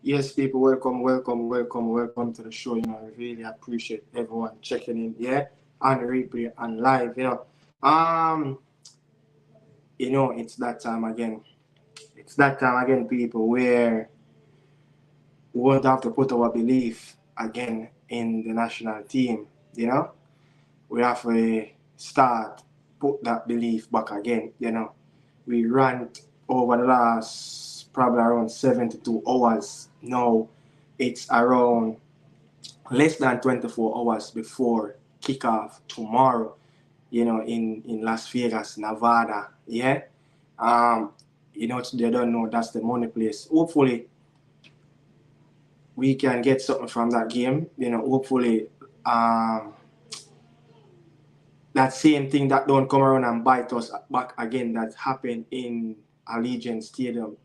Yes, people, welcome to the show. I really appreciate everyone checking in, yeah, on replay and live. Um, it's that time again. It's that time again, people, where we won't have to put our belief again in the national team. We have to start put that belief back again. We ran over the last probably around 72 hours. Now it's around less than 24 hours before kickoff tomorrow, in Las Vegas, Nevada. Yeah. They don't know that's the money place. Hopefully we can get something from that game. Hopefully that same thing that don't come around and bite us back again that happened in Allegiant Stadium,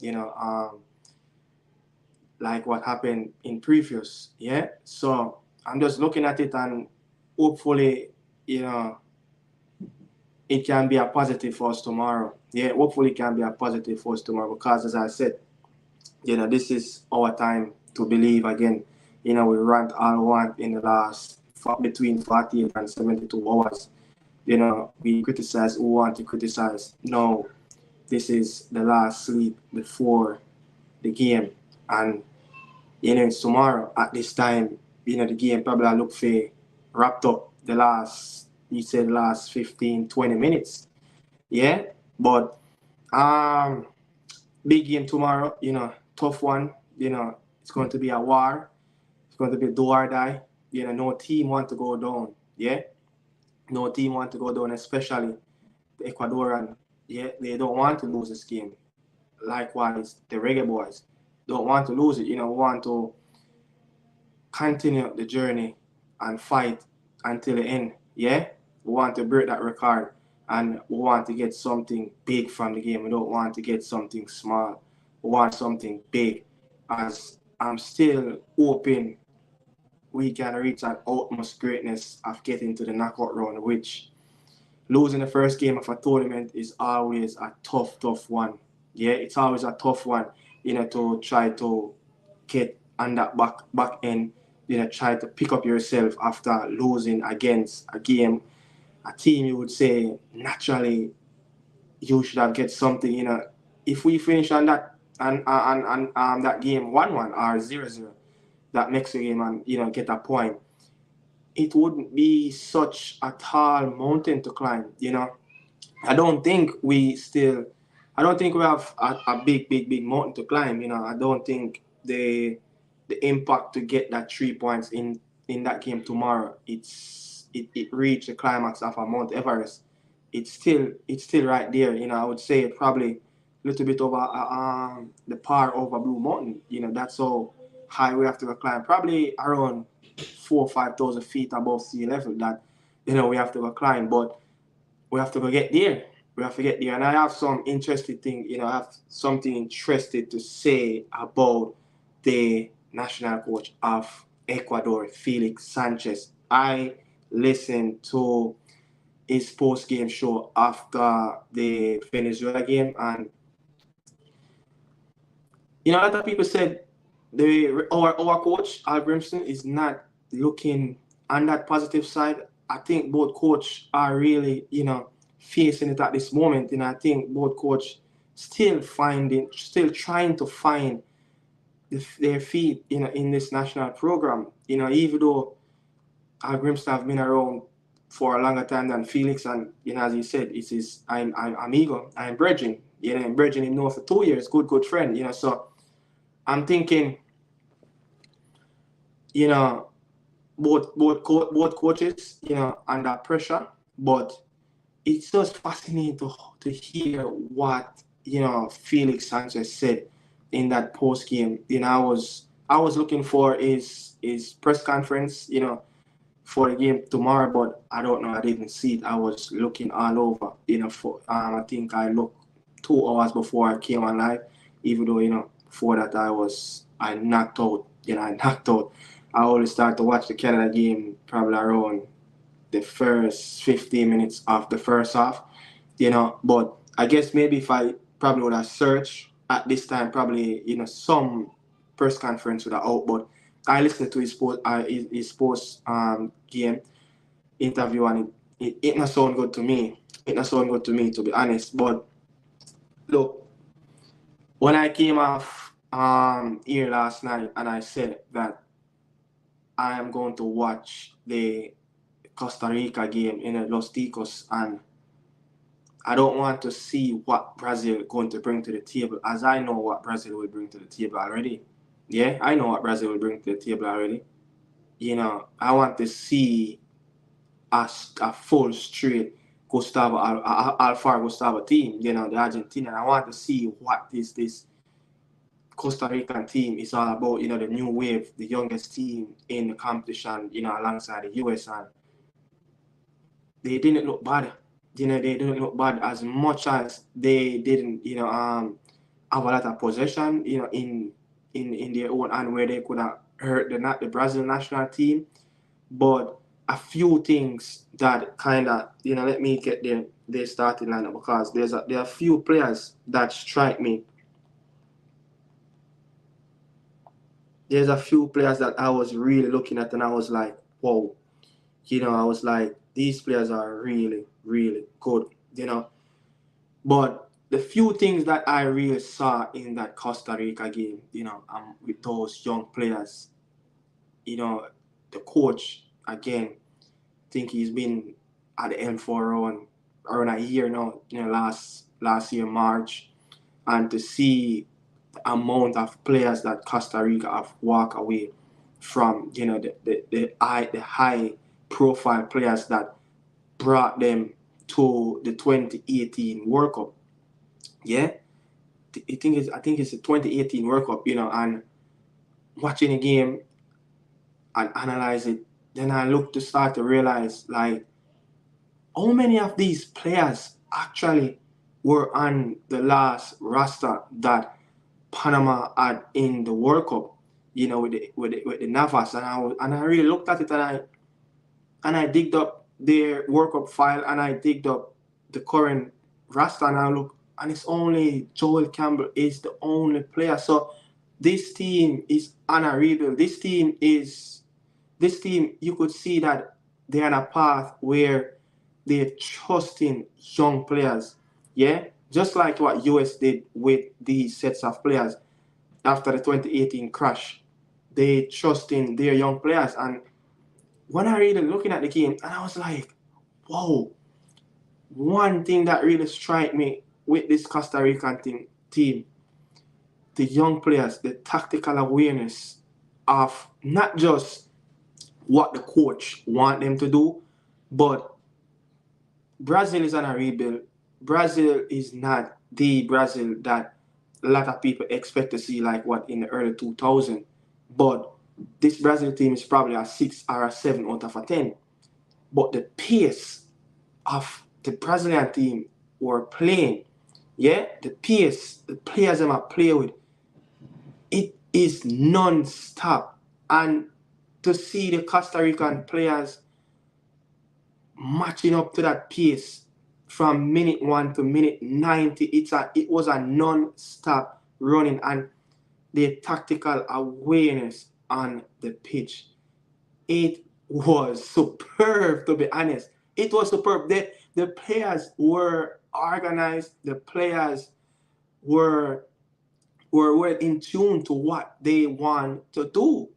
like what happened in previous. Yeah. So I'm just looking at it and hopefully, it can be a positive for us tomorrow. Yeah, hopefully it can be a positive for us tomorrow because as I said, this is our time to believe again. We ranked all we want in the last between 48 and 72 hours. We criticize who want to criticize. No, this is the last sleep before the game. And, it's tomorrow at this time, the game probably look for wrapped up the last 15, 20 minutes. Yeah. But big game tomorrow, tough one. It's going to be a war. It's going to be do or die. No team want to go down. Yeah. No team want to go down, especially the Ecuadorian. Yeah, they don't want to lose this game. Likewise, the Reggae boys don't want to lose it. Want to continue the journey and fight until the end. Yeah, we want to break that record and we want to get something big from the game. We don't want to get something small. We want something big. As I'm still hoping we can reach that utmost greatness of getting to the knockout round, which losing the first game of a tournament is always a tough one. Yeah, it's always a tough one, to try to get on that back end, try to pick up yourself after losing against a team you would say naturally you should have get something, if we finish on that and that game 1-1 or 0-0, that next game and get a point, it wouldn't be such a tall mountain to climb. I don't think we have a big mountain to climb. I don't think the impact to get that 3 points in that game tomorrow, it reached the climax of a Mount Everest. It's still right there. I would say probably a little bit over the par over Blue Mountain. That's how high we have to climb. Probably around 4,000 or 5,000 feet above sea level that we have to climb. But we have to go get there. We have to get there. And I have some interesting thing. I have something interested to say about the national coach of Ecuador, Felix Sanchez. I listened to his post-game show after the Venezuela game, and a lot of people said our coach Hallgrimson is not looking on that positive side. I think both coach are really facing it at this moment, and I think both coach still trying to find their feet in this national program. Even though Hallgrimson have been around for a longer time than Felix, and as you said, it is I'm amigo, I'm bridging, I'm bridging him now for 2 years, good friend, so I'm thinking, both coaches, under pressure, but it's just fascinating to hear what Felix Sanchez said in that post game. I was looking for his press conference, for the game tomorrow, but I don't know. I didn't see it. I was looking all over. I think I looked 2 hours before I came on live. Even though before that I knocked out. I only started to watch the Canada game probably around the first 15 minutes of the first half. But I guess maybe if I probably would have searched at this time, probably some press conference with out, but I listened to his post game interview, and it not sound good to me. It not sound good to me, to be honest. But look, when I came off here last night and I said that I am going to watch the Costa Rica game in Los Ticos, and I don't want to see what Brazil going to bring to the table, as I know what Brazil will bring to the table already. Yeah, I know what Brazil will bring to the table already. You know, I want to see a full straight Gustavo Alfaro Gustavo team, you know, the Argentinian. I want to see what this Costa Rican team is all about, you know, the new wave, the youngest team in the competition, you know, alongside the US. And they didn't look bad. You know, they didn't look bad as much as they didn't, you know, have a lot of possession, you know, in their own hand, where they could have hurt the Brazil national team. But a few things that kind of, you know, let me get their starting lineup, because there are a few players that strike me. There's a few players that I was really looking at and I was like, whoa. You know, I was like, these players are really, really good, you know. But the few things that I really saw in that Costa Rica game, you know, with those young players, you know, the coach, again, I think he's been at the helm for around a year now, you know, last year, March. And to see the amount of players that Costa Rica have walked away from, you know, the high profile players that brought them to the 2018 World Cup. Yeah, I think it's the 2018 World Cup, you know, and watching the game and analyze it, then I look to start to realize, like, how many of these players actually were on the last roster that Panama had in the World Cup, you know, with the Navas, and I really looked at it, and I digged up their World Cup file, and I digged up the current roster, and I look, and it's only Joel Campbell is the only player. So this team is on a rebuild. This team, you could see that they're on a path where they're trusting young players. Yeah, just like what US did with these sets of players after the 2018 crash. They trust in their young players. And when I really looking at the game, and I was like, whoa, one thing that really struck me with this Costa Rican team, the young players, the tactical awareness of not just what the coach want them to do, but Brazil is on a rebuild. Brazil is not the Brazil that a lot of people expect to see, like what in the early 2000s. But this Brazil team is probably a 6 or a 7 out of a 10. But the pace of the Brazilian team were playing, yeah, the pace, the players them are play with, it is non-stop. And to see the Costa Rican players matching up to that pace from minute 1 to minute 90, it was a non-stop running, and the tactical awareness on the pitch, it was superb, to be honest. It was superb. The players were organized. The players were in tune to what they want to do.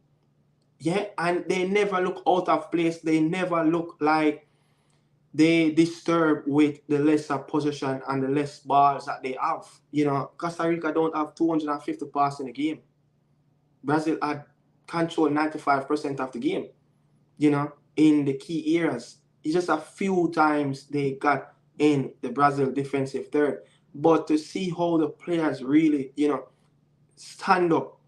Yeah, and they never look out of place. They never look like they disturb with the lesser possession and the less balls that they have. You know, Costa Rica don't have 250 passes in the game. Brazil had control 95% of the game, you know, in the key areas. It's just a few times they got in the Brazil defensive third. But to see how the players really, you know, stand up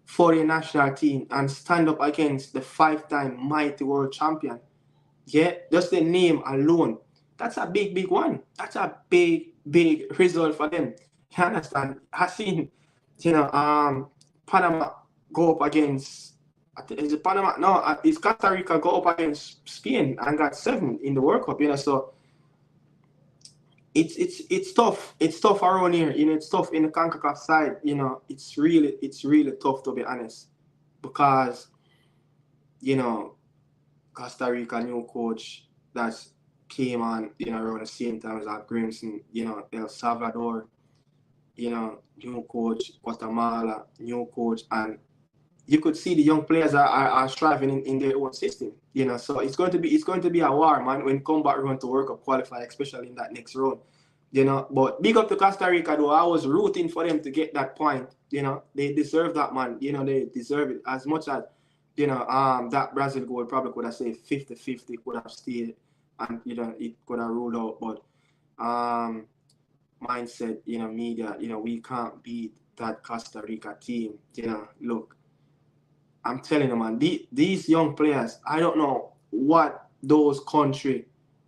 for the national team and stand up against the 5-time mighty world champion, yeah, just the name alone, that's a big one. That's a big result for them. You understand? I seen, you know, Panama go up against, is it Panama? No, it's Costa Rica go up against Spain and got 7 in the World Cup, you know. So it's tough. It's tough around here. It's tough in the CONCACAF side. It's really tough, to be honest, because Costa Rica new coach that came on around the same time as Hallgrimson. El Salvador. New coach, Guatemala, new coach, and you could see the young players are striving in their own system. So it's going to be a war, man, when combat run to World Cup qualify, especially in that next round. But big up to Costa Rica, though. I was rooting for them to get that point. They deserve that, man. They deserve it as much as that Brazil goal probably could have said 50-50, could have stayed, and it could have ruled out. But mindset, media, we can't beat that Costa Rica team. Look, I'm telling you, man, these young players, I don't know what those countries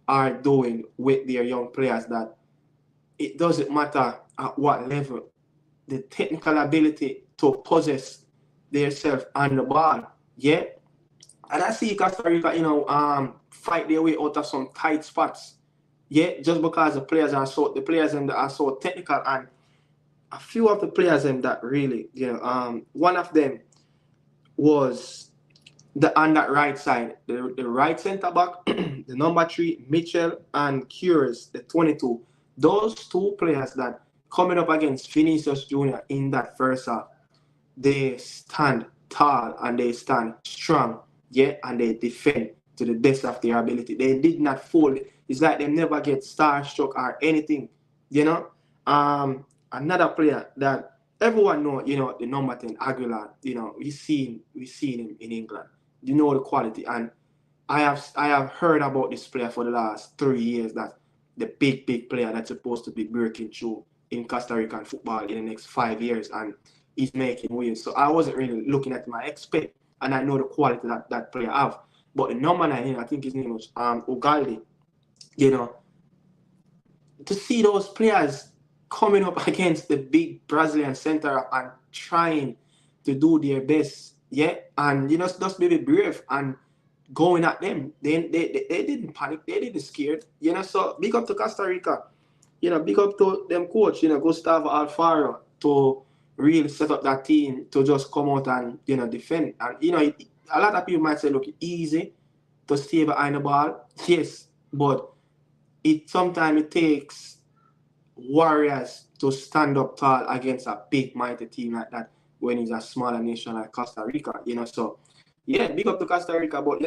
are doing with their young players, that it doesn't matter at what level, the technical ability to possess themselves on the ball. Yeah. And I see Costa Rica, fight their way out of some tight spots. Yeah, just because the players are so technical, and a few of the players that really, one of them was on that right side, the right centre back, the number 3, Mitchell, and Cures, the 22. Those two players that coming up against Vinicius Jr. in that first half, they stand tall and they stand strong, yeah, and they defend to the best of their ability. They did not fold. It's like they never get starstruck or anything, Another player that everyone know, the number 10, Aguilar. We seen him in England. The quality, and I have heard about this player for the last 3 years. That the big player that's supposed to be breaking through in Costa Rican football in the next 5 years, and he's making waves. So I wasn't really looking at my expect, and I know the quality that player have. But the number 9, I think his name was Ugalde. To see those players coming up against the big Brazilian center and trying to do their best, yeah, and just be brave and going at them. They didn't panic, they didn't scared, So big up to Costa Rica, big up to them coach, Gustavo Alfaro, to really set up that team to just come out and defend. And a lot of people might say, look, easy to stay behind the ball, yes, but sometimes it takes warriors to stand up tall against a big mighty team like that when it's a smaller nation like Costa Rica, So yeah, big up to Costa Rica. But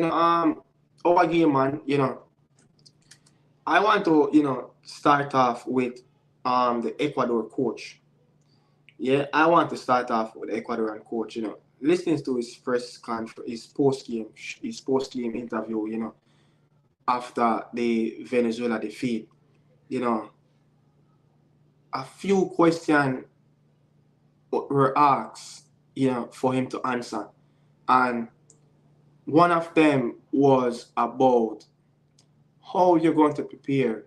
our game, man, I want to start off with the Ecuador coach. Yeah, I want to start off with the Ecuadorian coach. Listening to his post game interview, after the Venezuela defeat, a few questions were asked, for him to answer. And one of them was about how you're going to prepare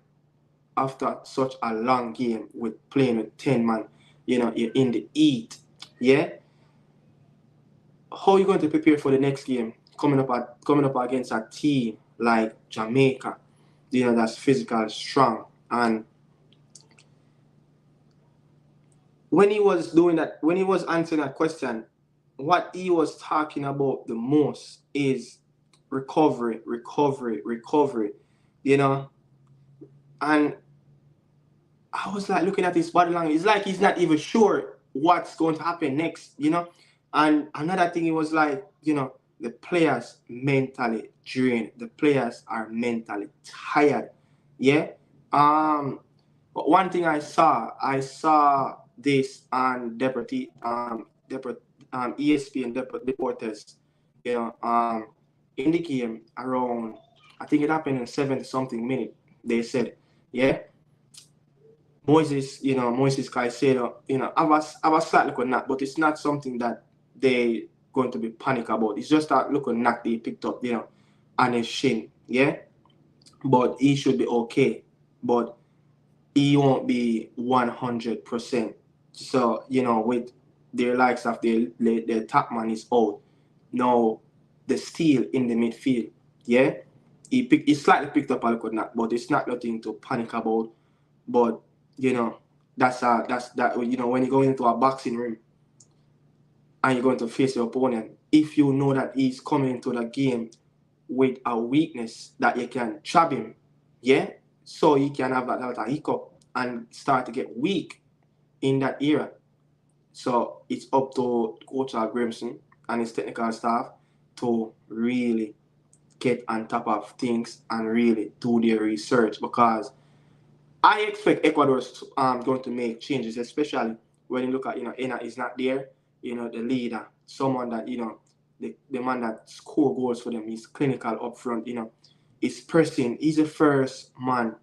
after such a long game with playing with 10 man, you're in the heat, yeah? How are you going to prepare for the next game coming up against a team like Jamaica, that's physical, strong? And when he was doing that, when he was answering that question, what he was talking about the most is recovery, And I was like looking at his body language. It's like he's not even sure what's going to happen next, And another thing, it was like, the players mentally drained. The players are mentally tired. Yeah. But one thing I saw this on ESPN Deportes, in the game around, I think it happened in 70-something minute. They said, yeah, Moises Caicedo, I was slightly looking at, but it's not something that they going to be panic about. It's just that look knock they picked up, on his shin, yeah. But he should be okay. But he won't be 100%. So, with their likes of their top man is out. Now, the steal in the midfield, yeah? He slightly picked up a little knock, but it's not nothing to panic about. But that's that. When you go into a boxing ring and you're going to face your opponent, if you know that he's coming into the game with a weakness that you can trap him, yeah, so he can have that little hiccup and start to get weak in that era. So it's up to Coach Hallgrimson and his technical staff to really get on top of things and really do their research, because I expect Ecuador going to make changes, especially when you look at, Ena is not there, the leader, someone that, the man that score goals for them, he's clinical up front, he's pressing, he's the first man,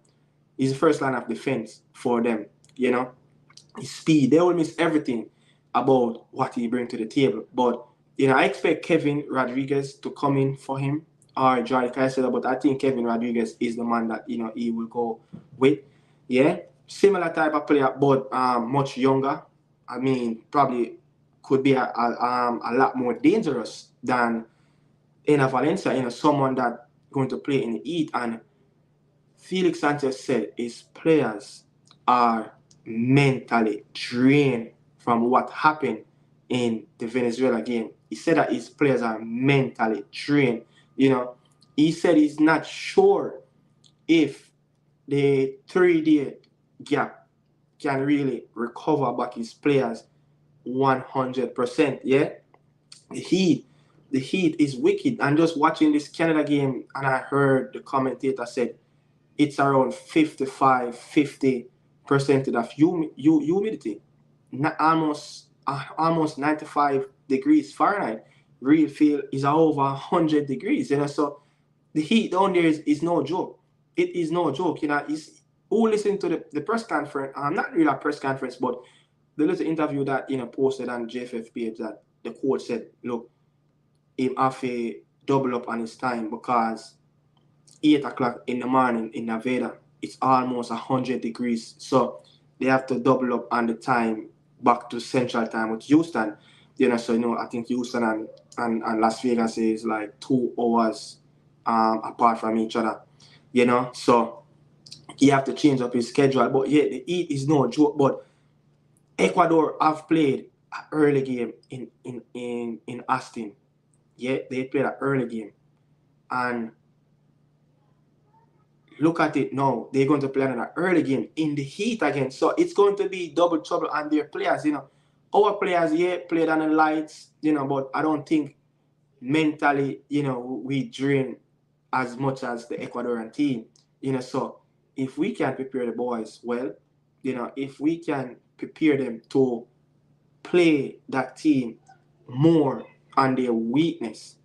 he's the first line of defense for them, his speed, they will miss everything about what he brings to the table. But, I expect Kevin Rodriguez to come in for him, or Johnny Caicedo, but I think Kevin Rodriguez is the man that, he will go with. Yeah, similar type of player, but much younger. I mean, probably could be a lot more dangerous than Ena Valencia, someone that going to play in the heat. And Felix Sanchez said his players are mentally drained from what happened in the Venezuela game. He said that his players are mentally drained. He said he's not sure if the 3-day gap can really recover back his players 100%. Yeah, the heat is wicked. And just watching this Canada game, and I heard the commentator said it's around 55-50% of humidity, almost 95 degrees Fahrenheit. Real feel is over 100 degrees. So the heat down there is no joke. It is no joke. Who listen to the press conference? Not really a press conference, but the little interview that posted on JFF page, that the coach said, look, he have to double up on his time, because 8 o'clock in the morning in Nevada, it's almost 100 degrees. So they have to double up on the time back to Central Time with Houston. So I think Houston and Las Vegas is like 2 hours apart from each other. So he have to change up his schedule. But yeah, the heat is no joke. But Ecuador have played an early game in Austin. Yeah, they played an early game. And look at it now. They're going to play an early game in the heat again. So it's going to be double trouble on their players. Our players, yeah, played on the lights, but I don't think mentally, we drain as much as the Ecuadorian team. So if we can prepare the boys well, if we can prepare them to play that team more on their weakness,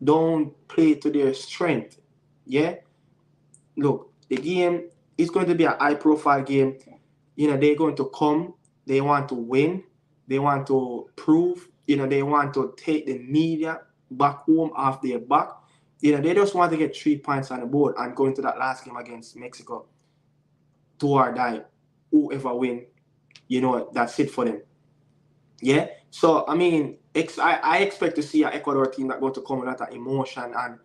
don't play to their strength. Yeah. Look, the game is going to be a high-profile game. They're going to come. They want to win. They want to prove. They want to take the media back home off their back. They just want to get 3 points on the board and go into that last game against Mexico. Do or die. Whoever win, that's it for them. Yeah. So I mean, I expect to see an Ecuador team that going to come with that emotion, and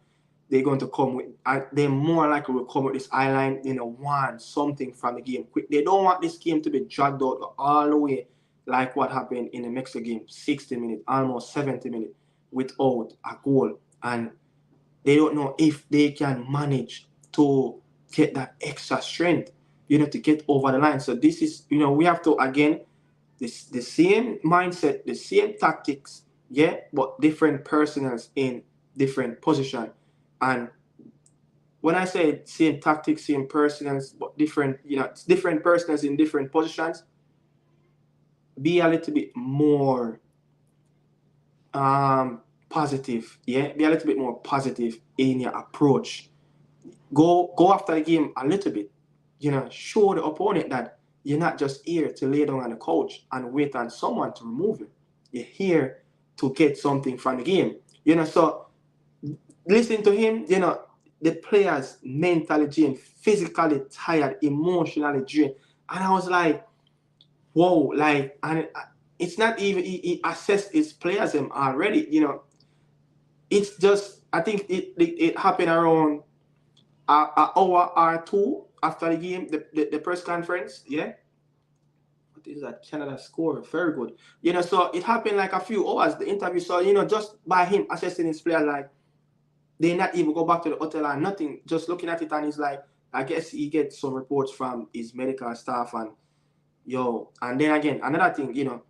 they're going to come with, they're more likely to come with this eyeline, want something from the game quick. They don't want this game to be dragged out all the way like what happened in the Mexico game, 60 minutes, almost 70 minutes without a goal. And they don't know if they can manage to get that extra strength, to get over the line. So this is, we have to, again, the same mindset, the same tactics, yeah, but different personnels in different position. And when I say same tactics, same personnels, but different, it's different personnels in different positions, be a little bit more positive, yeah, be a little bit more positive in your approach. Go after the game a little bit, show the opponent that you're not just here to lay down on the couch and wait on someone to remove you. You're here to get something from the game. So listening to him, the players mentally drained, physically tired, emotionally drained. And I was like, whoa, and it's not even, he assessed his players already, It's just, I think it happened around an hour or two after the game, the press conference, yeah. What is that? Canada score, very good. So it happened like a few hours, the interview. So, just by him assessing his player, like, they not even go back to the hotel and nothing, just looking at it, and he's like, I guess he gets some reports from his medical staff, and and then again, another thing,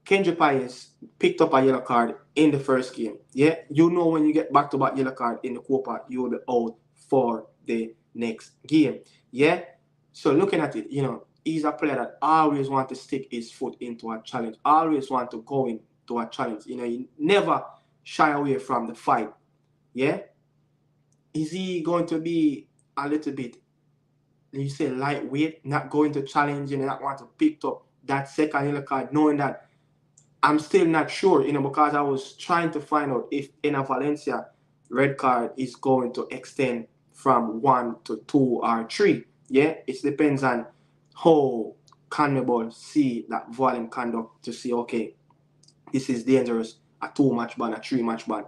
Kendrick Pius picked up a yellow card in the first game. Yeah, when you get back-to-back yellow card in the Copa, you will be out for the next game. Yeah, so looking at it, he's a player that always want to stick his foot into a challenge, always want to go into a challenge. He never shy away from the fight. Yeah, is he going to be a little bit, you say, lightweight, not going to challenge, not want to pick up that second yellow card, knowing that I'm still not sure, because I was trying to find out if in a Valencia red card is going to extend from 1 to 2 or 3. Yeah, it depends on how CONMEBOL see that violent conduct to see, okay, this is dangerous, a 2-match ban, a 3-match ban.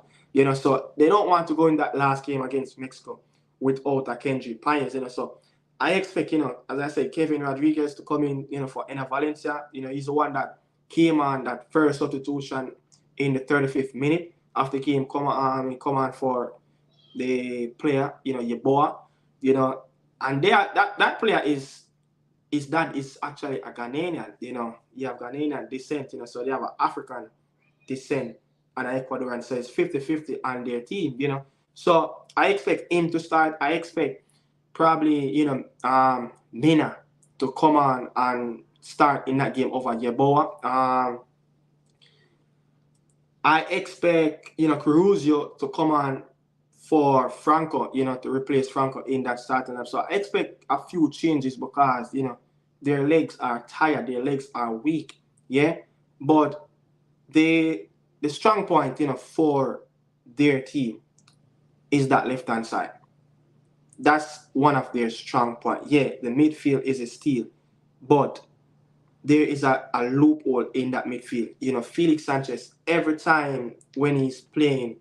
So they don't want to go in that last game against Mexico without a Kendrick Pius, so I expect, as I said, Kevin Rodriguez to come in, for Ena Valencia. He's the one that came on that first substitution in the 35th minute after the game come on for the player, Yeboah, and that player is actually a Ghanaian, you have Ghanaian descent, so they have an African descent and an Ecuadorian, so it's 50-50 on their team, so I expect him to start. I expect probably, Mina to come on and start in that game over Yeboah. I expect, Cruzio to come on for Franco, to replace Franco in that starting up. So I expect a few changes because, their legs are tired, their legs are weak, yeah. But the strong point, for their team is that left-hand side. That's one of their strong points. Yeah, the midfield is a steal, but there is a loophole in that midfield. Felix Sanchez, every time when he's playing,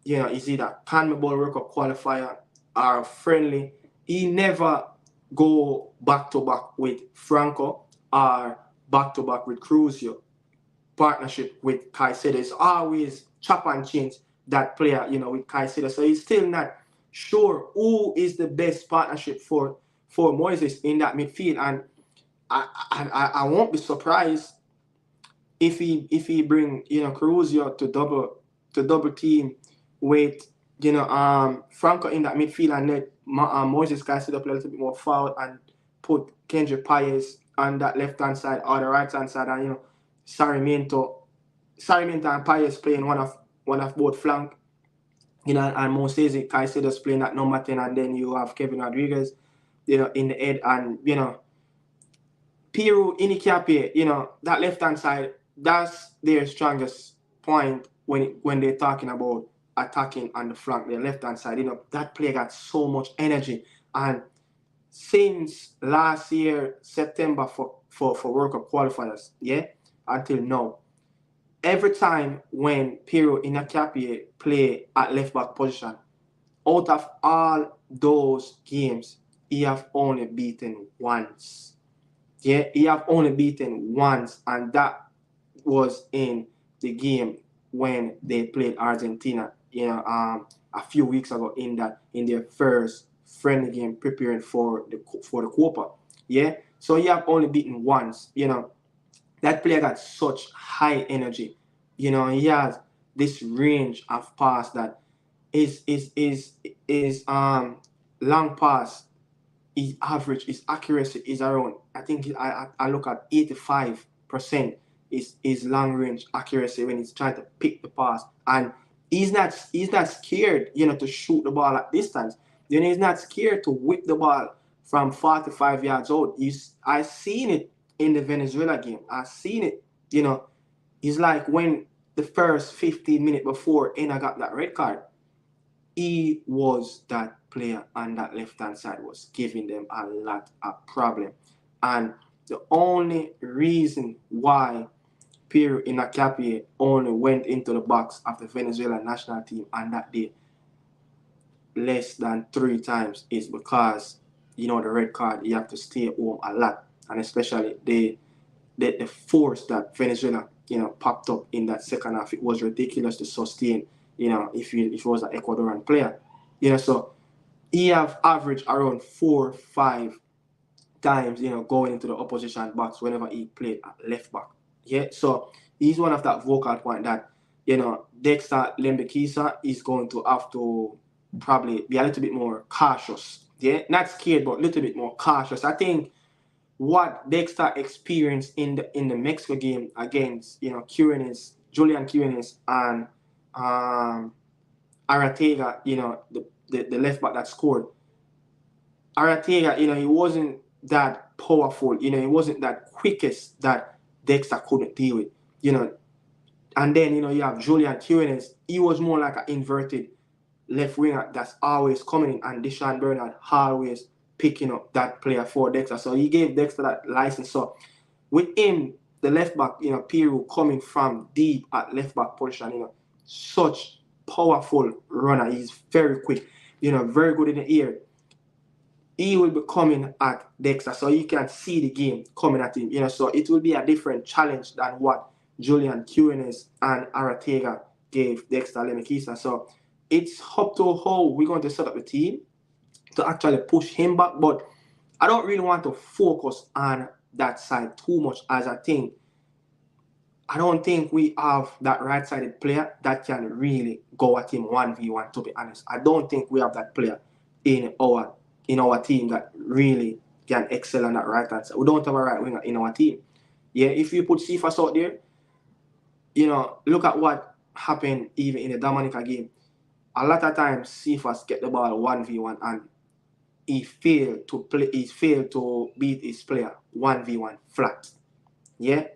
is either CONMEBOL World Cup qualifier or friendly, he never go back-to-back with Franco or back-to-back with Cruzio. Partnership with Caicedo is always chop and change that player, with Caicedo. So he's still not sure who is the best partnership for Moises in that midfield, and I won't be surprised if he bring Cruzio to double team with Franco in that midfield, and let Moises Caicedo play a little bit more forward and put Kendrick Pius on that left hand side or the right hand side, and Sarmiento and Pius playing one of both flank. And Moises Caicedo's playing at number 10, and then you have Kevin Rodriguez, in the head, and Peru, Iniquiape, that left hand side, that's their strongest point when they're talking about attacking on the flank, their left hand side. That player got so much energy, and since last year September for World Cup qualifiers, yeah, until now, every time when Piero Iniquiape play at left back position, out of all those games, he have only beaten once. Yeah, he have only beaten once, and that was in the game when they played Argentina, a few weeks ago in their first friendly game preparing for the Copa. Yeah, so he have only beaten once. That player got such high energy. He has this range of pass that is long pass. His average, his accuracy is around, I think I look at 85% is long range accuracy when he's trying to pick the pass. And he's not scared, to shoot the ball at distance. He's not scared to whip the ball from 45 yards out. I seen it in the Venezuela game. I seen it, It's like when the first 15 minutes before Ena got that red card, he was that player on that left-hand side, was giving them a lot of problem. And the only reason why Pierre Iniquiape only went into the box of the Venezuelan national team on that day less than 3 times is because the red card, he have to stay home a lot, and especially the force that Venezuela, popped up in that second half, it was ridiculous to sustain, if it was an Ecuadorian player, so he have averaged around 4-5 times, going into the opposition box whenever he played at left back. Yeah, so he's one of that vocal point that, Dexter Lembekisa is going to have to probably be a little bit more cautious. Yeah, not scared, but a little bit more cautious. I think what Dexter experienced in the Mexico game against, Julian Quiñones and Arteaga, the left back that scored. Arteaga, he wasn't that powerful, he wasn't that quickest that Dexter couldn't deal with, and then, you have Julian Quiñones, he was more like an inverted left winger that's always coming in, and Deshaun Bernard always picking up that player for Dexter. So he gave Dexter that license. So with him, the left back, Peru coming from deep at left back position, such powerful runner. He's very quick, very good in the air. He will be coming at Dexter, so you can see the game coming at him, so it will be a different challenge than what Julian Quiñones and Arteaga gave Dexter Lemekisa. So it's up to how we're going to set up the team to actually push him back, but I don't really want to focus on that side too much, as I don't think we have that right-sided player that can really go at him 1v1, to be honest. I don't think we have that player in our team that really can excel on that right-hand side. We don't have a right winger in our team. Yeah, if you put Cephas out there, look at what happened even in the Dominica game. A lot of times Cephas get the ball 1v1 and he failed to beat his player 1v1 flat. Yeah,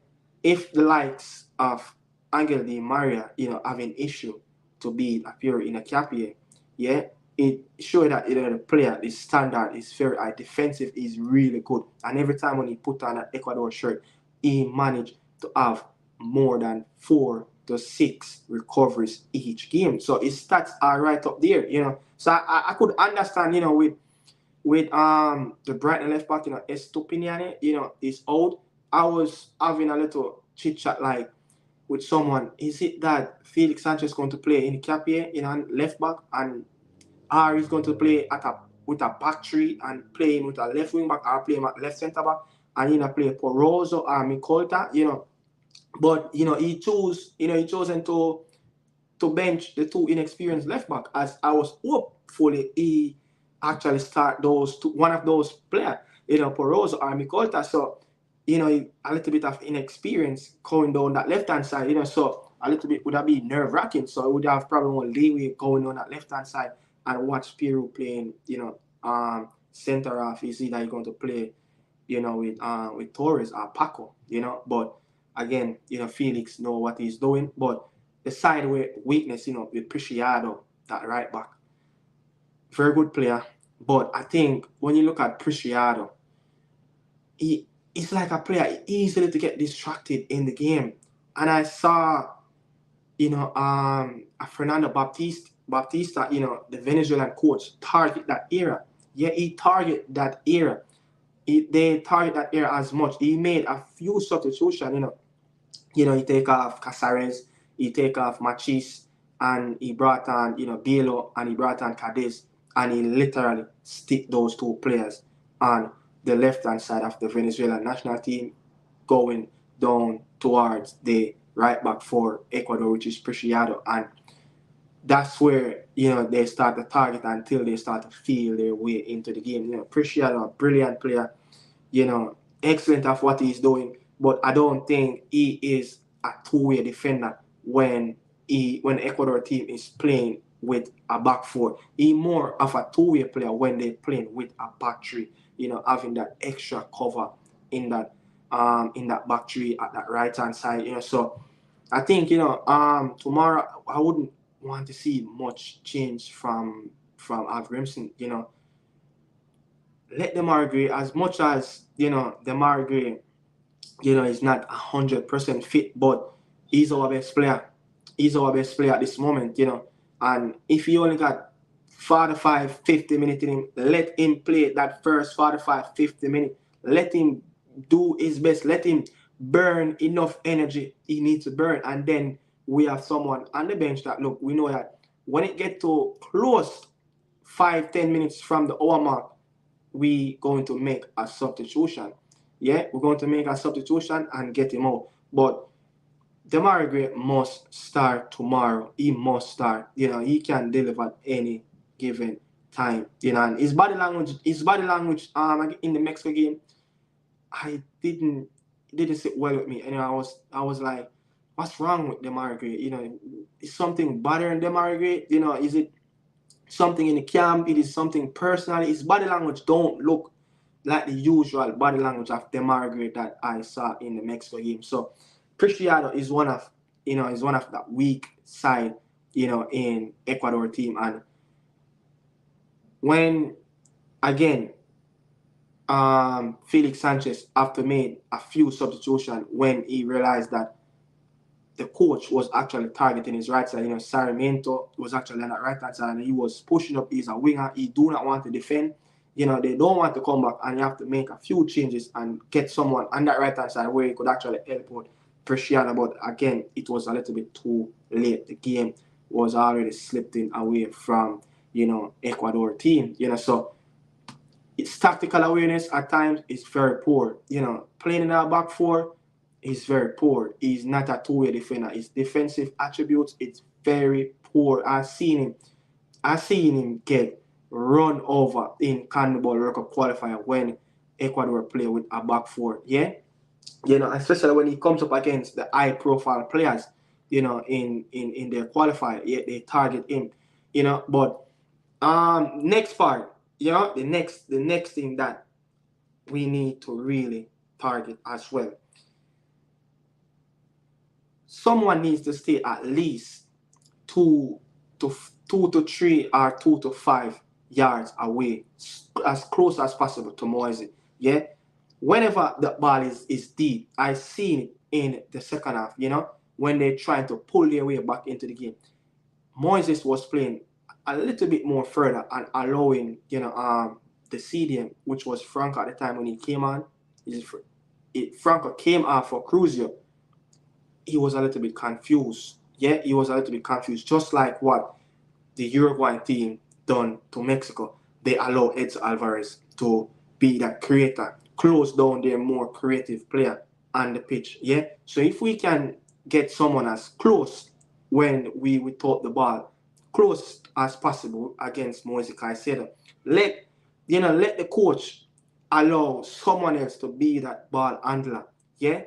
if the likes of Angel Di Maria, have an issue to beat a Peru in a Capia, yeah, it showed that the player, the standard is very high. Defensive is really good, and every time when he put on an Ecuador shirt, he managed to have more than 4 to 6 recoveries each game. So his stats are right up there, So I could understand, with the Brighton left back, Estupiniani, is out. I was having a little chit chat with someone. Is it that Felix Sanchez going to play in Capia, left back, and or he's going to play with a back three and playing with a left wing back, or playing at left centre back, and play Porozo or Mikolta, But he chosen to bench the 2 inexperienced left back, as I was hopefully he actually start one of those players, Porozo or Mikolta. So, a little bit of inexperience going down that left-hand side, so a little bit would have been nerve-wracking. So I would have probably more leeway going on that left-hand side and watch Peru playing, center half. Is either you're going to play, with Torres or Paco, But again, Felix know what he's doing. But the side weakness, with Preciado, that right back, very good player. But I think when you look at Preciado, he's like a player easily to get distracted in the game. And I saw, Fernando Baptista, the Venezuelan coach, target that era. Yeah, he target that era. They target that era as much. He made a few substitutions, he take off Casares, he take off Machis, and he brought on, Bielo, and he brought on Cadiz, and he literally stick those 2 players on the left-hand side of the Venezuelan national team, going down towards the right back for Ecuador, which is Preciado. And that's where, they start the target until they start to feel their way into the game. Preciado, a brilliant player, excellent of what he's doing, but I don't think he is a 2-way defender when the Ecuador team is playing with a back 4. He's more of a 2-way player when they're playing with a back 3, having that extra cover in that back 3 at that right-hand side, So I think, tomorrow I wouldn't want to see much change from Hallgrimson, Let Demar Gray, as much as, Demar Gray, is not 100% fit, but he's our best player. He's our best player at this moment, And if he only got 45, 50 minutes in him. Let him play that first 45, 50 minutes. Let him do his best. Let him burn enough energy he needs to burn. And then we have someone on the bench that, look, we know that when it gets to close 5-10 minutes from the hour mark, we going to make a substitution. Yeah, we're going to make a substitution and get him out. But Demarai Gray must start tomorrow. He must start. He can deliver at any given time. And his body language in the Mexico game, I didn't sit well with me. And I was like, what's wrong with Demarai Gray? Is something bothering Demarai Gray? Is it something in the camp? It is something personal. His body language don't look like the usual body language of Demarai Gray that I saw in the Mexico game. So Preciado is one of that weak side, in Ecuador team. And when again, Felix Sanchez, after made a few substitutions when he realized that the coach was actually targeting his right side. Sarmiento was actually on that right hand side and he was pushing up. He's a winger. He do not want to defend. They don't want to come back, and you have to make a few changes and get someone on that right hand side where he could actually help out Preciado. But again, it was a little bit too late. The game was already slipping away from Ecuador team. So its tactical awareness at times is very poor. Playing in our back four is very poor. He's not a two-way defender. His defensive attributes, it's very poor. I've seen him get run over in CONMEBOL World Cup qualifier when Ecuador play with a back four. Yeah, especially when he comes up against the high-profile players. In their qualifier, yeah, they target him. But next part, the next thing that we need to really target as well. Someone needs to stay at least 2 to 3 or 2 to 5 yards away, as close as possible to Moise. Yeah, whenever the ball is deep, I seen it in the second half. When they're trying to pull their way back into the game, Moises was playing a little bit more further and allowing the CDM, which was Franco at the time when he came on. Franco came out for Cruzio. He was a little bit confused. Yeah, he was a little bit confused, just like what the Uruguay team done to Mexico. They allow Edson Alvarez to be that creator, close down their more creative player on the pitch. Yeah, so if we can get someone as close when we talk the ball, close as possible against Moise Caicedo, let the coach allow someone else to be that ball handler. Yeah,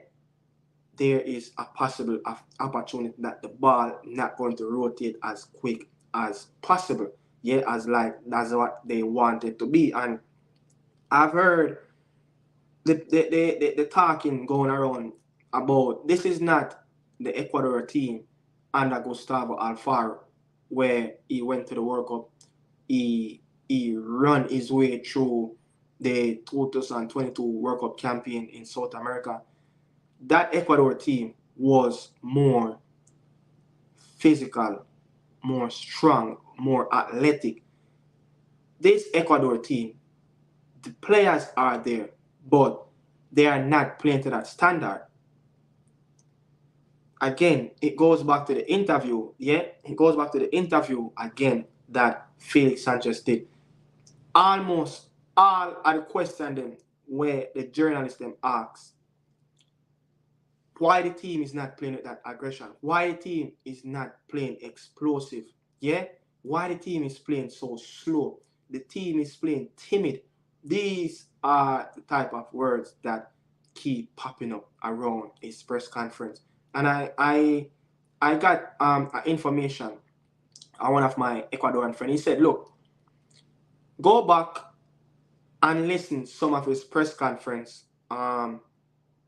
there is a possible opportunity that the ball not going to rotate as quick as possible. Yeah, that's what they want it to be. And I've heard the talking going around about this is not the Ecuador team under Gustavo Alfaro, where he went to the World Cup. He run his way through the 2022 World Cup campaign in South America. That Ecuador team was more physical, more strong, more athletic. This Ecuador team, the players are there, but they are not playing to that standard. Again, it goes back to the interview. Yeah, it goes back to the interview again that Felix Sanchez did. Almost all of the questions them where the journalist them asks why the team is not playing with that aggression, why the team is not playing explosive, yeah, why the team is playing so slow, the team is playing timid. These are the type of words that keep popping up around his press conference. And I got information on one of my Ecuadorian friends. He said, look, go back and listen to some of his press conference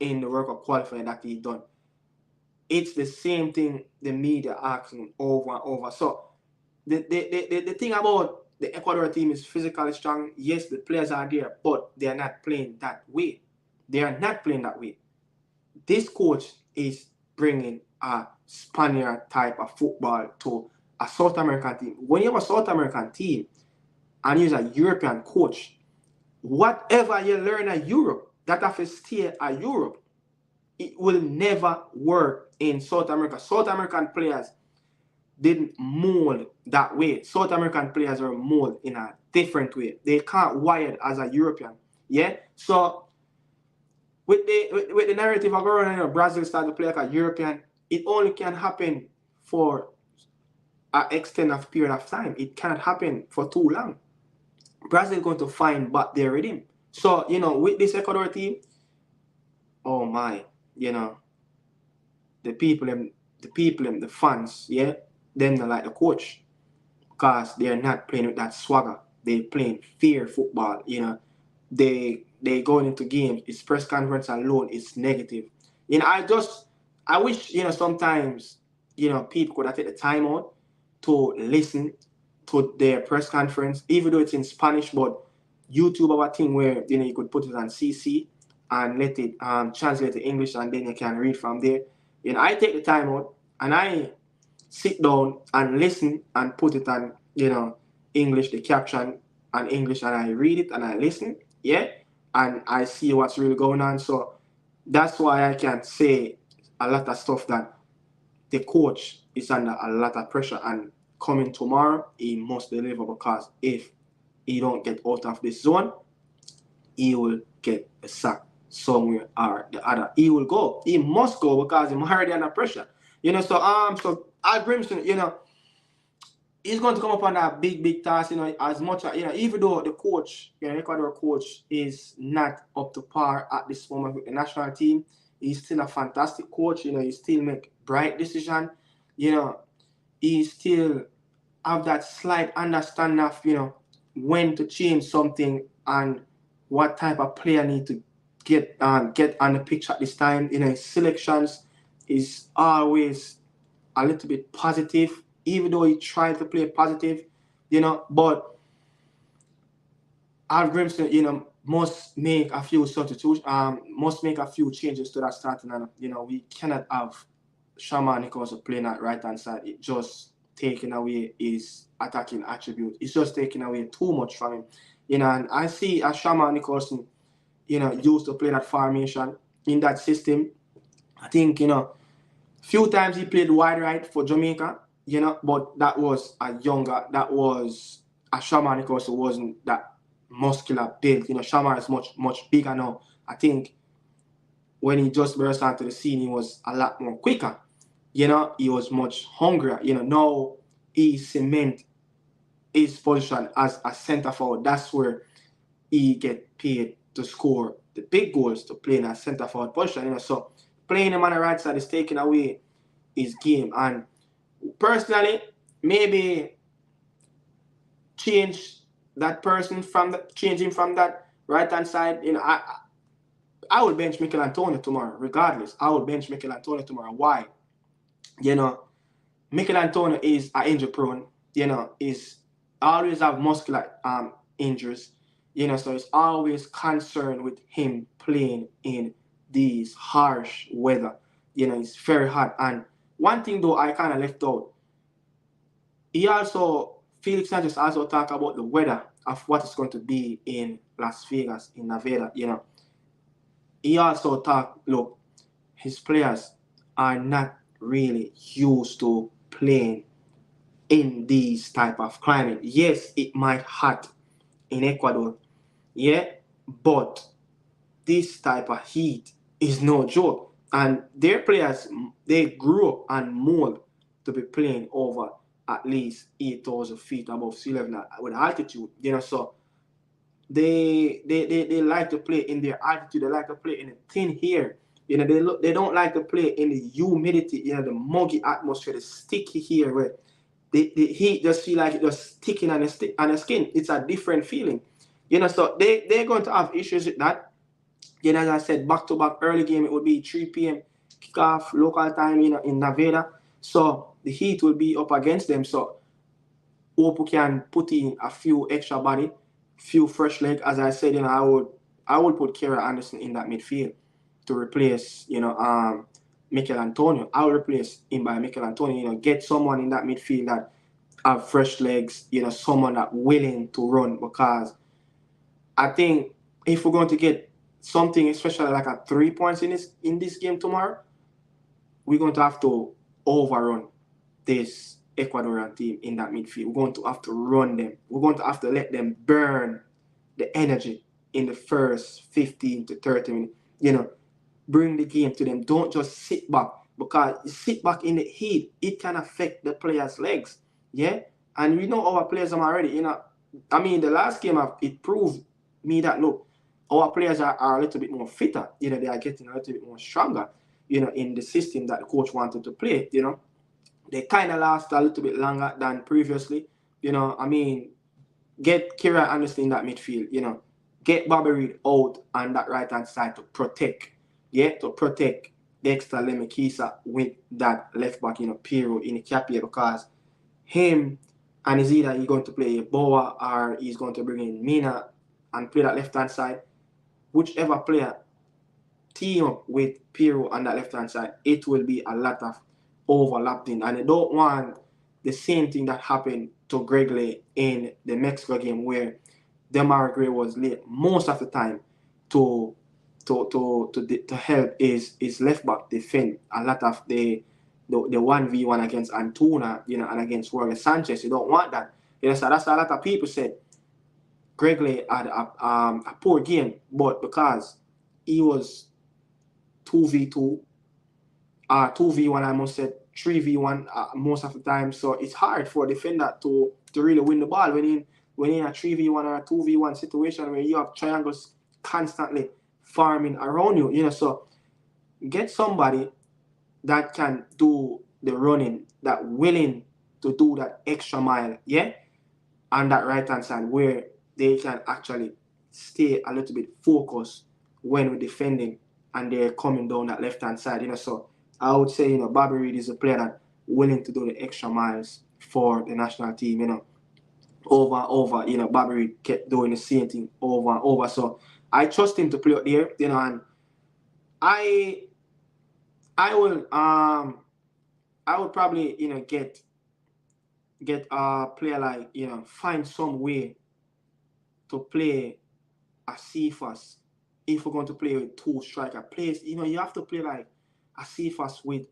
in the World Cup qualifying that he done. It's the same thing the media asking over and over. So the thing about the Ecuador team is physically strong. Yes, the players are there, but they are not playing that way. They are not playing that way. This coach is bringing a Spaniard type of football to a South American team. When you have a South American team, and he's a European coach. Whatever you learn at Europe, that have to stay at Europe. It will never work in South America. South American players didn't mold that way. South American players are molded in a different way. They can't wired as a European. Yeah. So with the narrative of going, Brazil started to play like a European, it only can happen for an extended period of time. It can't happen for too long. Brazil going to find back their rhythm. So, with this Ecuador team, oh my, the people, the fans, yeah, them not like the coach. Because they're not playing with that swagger. They're playing fair football, They going into games, it's press conference alone, it's negative. I wish, sometimes, people could have taken the time out to listen to their press conference, even though it's in Spanish, but YouTube have a thing where, you could put it on CC and let it translate to English, and then you can read from there. I take the time out and I sit down and listen and put it on, English, the caption on English, and I read it and I listen, yeah, and I see what's really going on. So that's why I can say a lot of stuff that the coach is under a lot of pressure, and coming tomorrow, he must deliver, because if he don't get out of this zone, he will get a sack somewhere or the other. He will go. He must go, because he's already under pressure. So Hallgrimson, he's going to come up on that big task, as much as, even though the coach, Ecuador coach, is not up to par at this moment with the national team, he's still a fantastic coach, he still make bright decision, he still have that slight understanding of, when to change something and what type of player need to get on the pitch at this time. His selections is always a little bit positive, even though he tried to play positive, but Hallgrimson, must make a few substitutions, must make a few changes to that starting lineup. We cannot have Shaman Nichols playing at right hand side. It just taking away his attacking attribute. It's just taking away too much from him. And I see a Shaman Nicholson, used to play that formation in that system. I think, few times he played wide right for Jamaica, but that was a Shaman Nicholson wasn't that muscular build. Shaman is much bigger now. I think when he just burst onto the scene, he was a lot more quicker. He was much hungrier. Now he cement his position as a centre forward. That's where he get paid to score the big goals, to play in a centre forward position. So playing him on the right side is taking away his game. And personally, maybe change him from that right hand side. I will bench Mikel Antonio tomorrow, regardless. I will bench Mikel Antonio tomorrow. Why? Mikel Antonio is injury prone. Is always have muscular injuries. So it's always concerned with him playing in these harsh weather. It's very hot. And one thing though I kind of left out, Felix Sanchez also talk about the weather of what is going to be in Las Vegas, in Nevada. He also talked, look, his players are not really used to playing in these type of climate. Yes, it might hot in Ecuador, but this type of heat is no joke. And their players, they grew up and mold to be playing over at least 8,000 feet above sea level with altitude. So they like to play in their altitude. They like to play in the thin air. They don't like to play in the humidity, the muggy atmosphere, the sticky air where the heat just feel like it just sticking on the skin. It's a different feeling. So they're going to have issues with that. As I said, back-to-back early game, it would be 3 p.m. kickoff local time, in Nevada. So the heat will be up against them. So hope we can put in a few extra body, few fresh leg. As I said, I would put Kara Anderson in that midfield to replace, Mikel Antonio. I will replace him by Mikel Antonio. Get someone in that midfield that have fresh legs, you know, someone that willing to run, because I think if we're going to get something, especially like a 3 points in this game tomorrow, we're going to have to overrun this Ecuadorian team in that midfield. We're going to have to run them. We're going to have to let them burn the energy in the first 15 to 30 minutes. You know, bring the game to them. Don't just sit back, because you sit back in the heat, it can affect the players' legs. Yeah, and we know our players are already. You know, I mean, the last game it proved me that look, our players are a little bit more fitter. You know, they are getting a little bit more stronger. You know, in the system that the coach wanted to play. You know, they kind of last a little bit longer than previously. You know, I mean, get Kira Anderson in that midfield. You know, get Bobby Reed out on that right hand side to protect. Yeah, to protect Dexter Lemekisa with that left back, you know, Piero in the cap here, because him and is either he's going to play Boa or he's going to bring in Mina and play that left hand side. Whichever player team up with Piero on that left hand side, it will be a lot of overlapping, and I don't want the same thing that happened to Gregory in the Mexico game, where Demar Gray was late most of the time to help his left back defend a lot of the 1v1 against Antuna, you know, and against Jorge Sanchez. You don't want that. You know, so that's a lot of people said Gregory had a poor game, but because he was 2v2, 2v1, I must say 3v1 most of the time. So it's hard for a defender to really win the ball when in a 3v1 or a 2v1 situation where you have triangles constantly farming around you. You know, so get somebody that can do the running, that willing to do that extra mile, yeah, on that right hand side, where they can actually stay a little bit focused when we're defending and they're coming down that left hand side. You know, so I would say, you know, Bobby Reed is a player that willing to do the extra miles for the national team, you know, over. You know, Bobby Reed kept doing the same thing over and over. So I trust him to play out there, you know, and I would probably, you know, get a player like, you know, find some way to play a Cephas. If we're going to play with two striker players, you know, you have to play like a Cephas with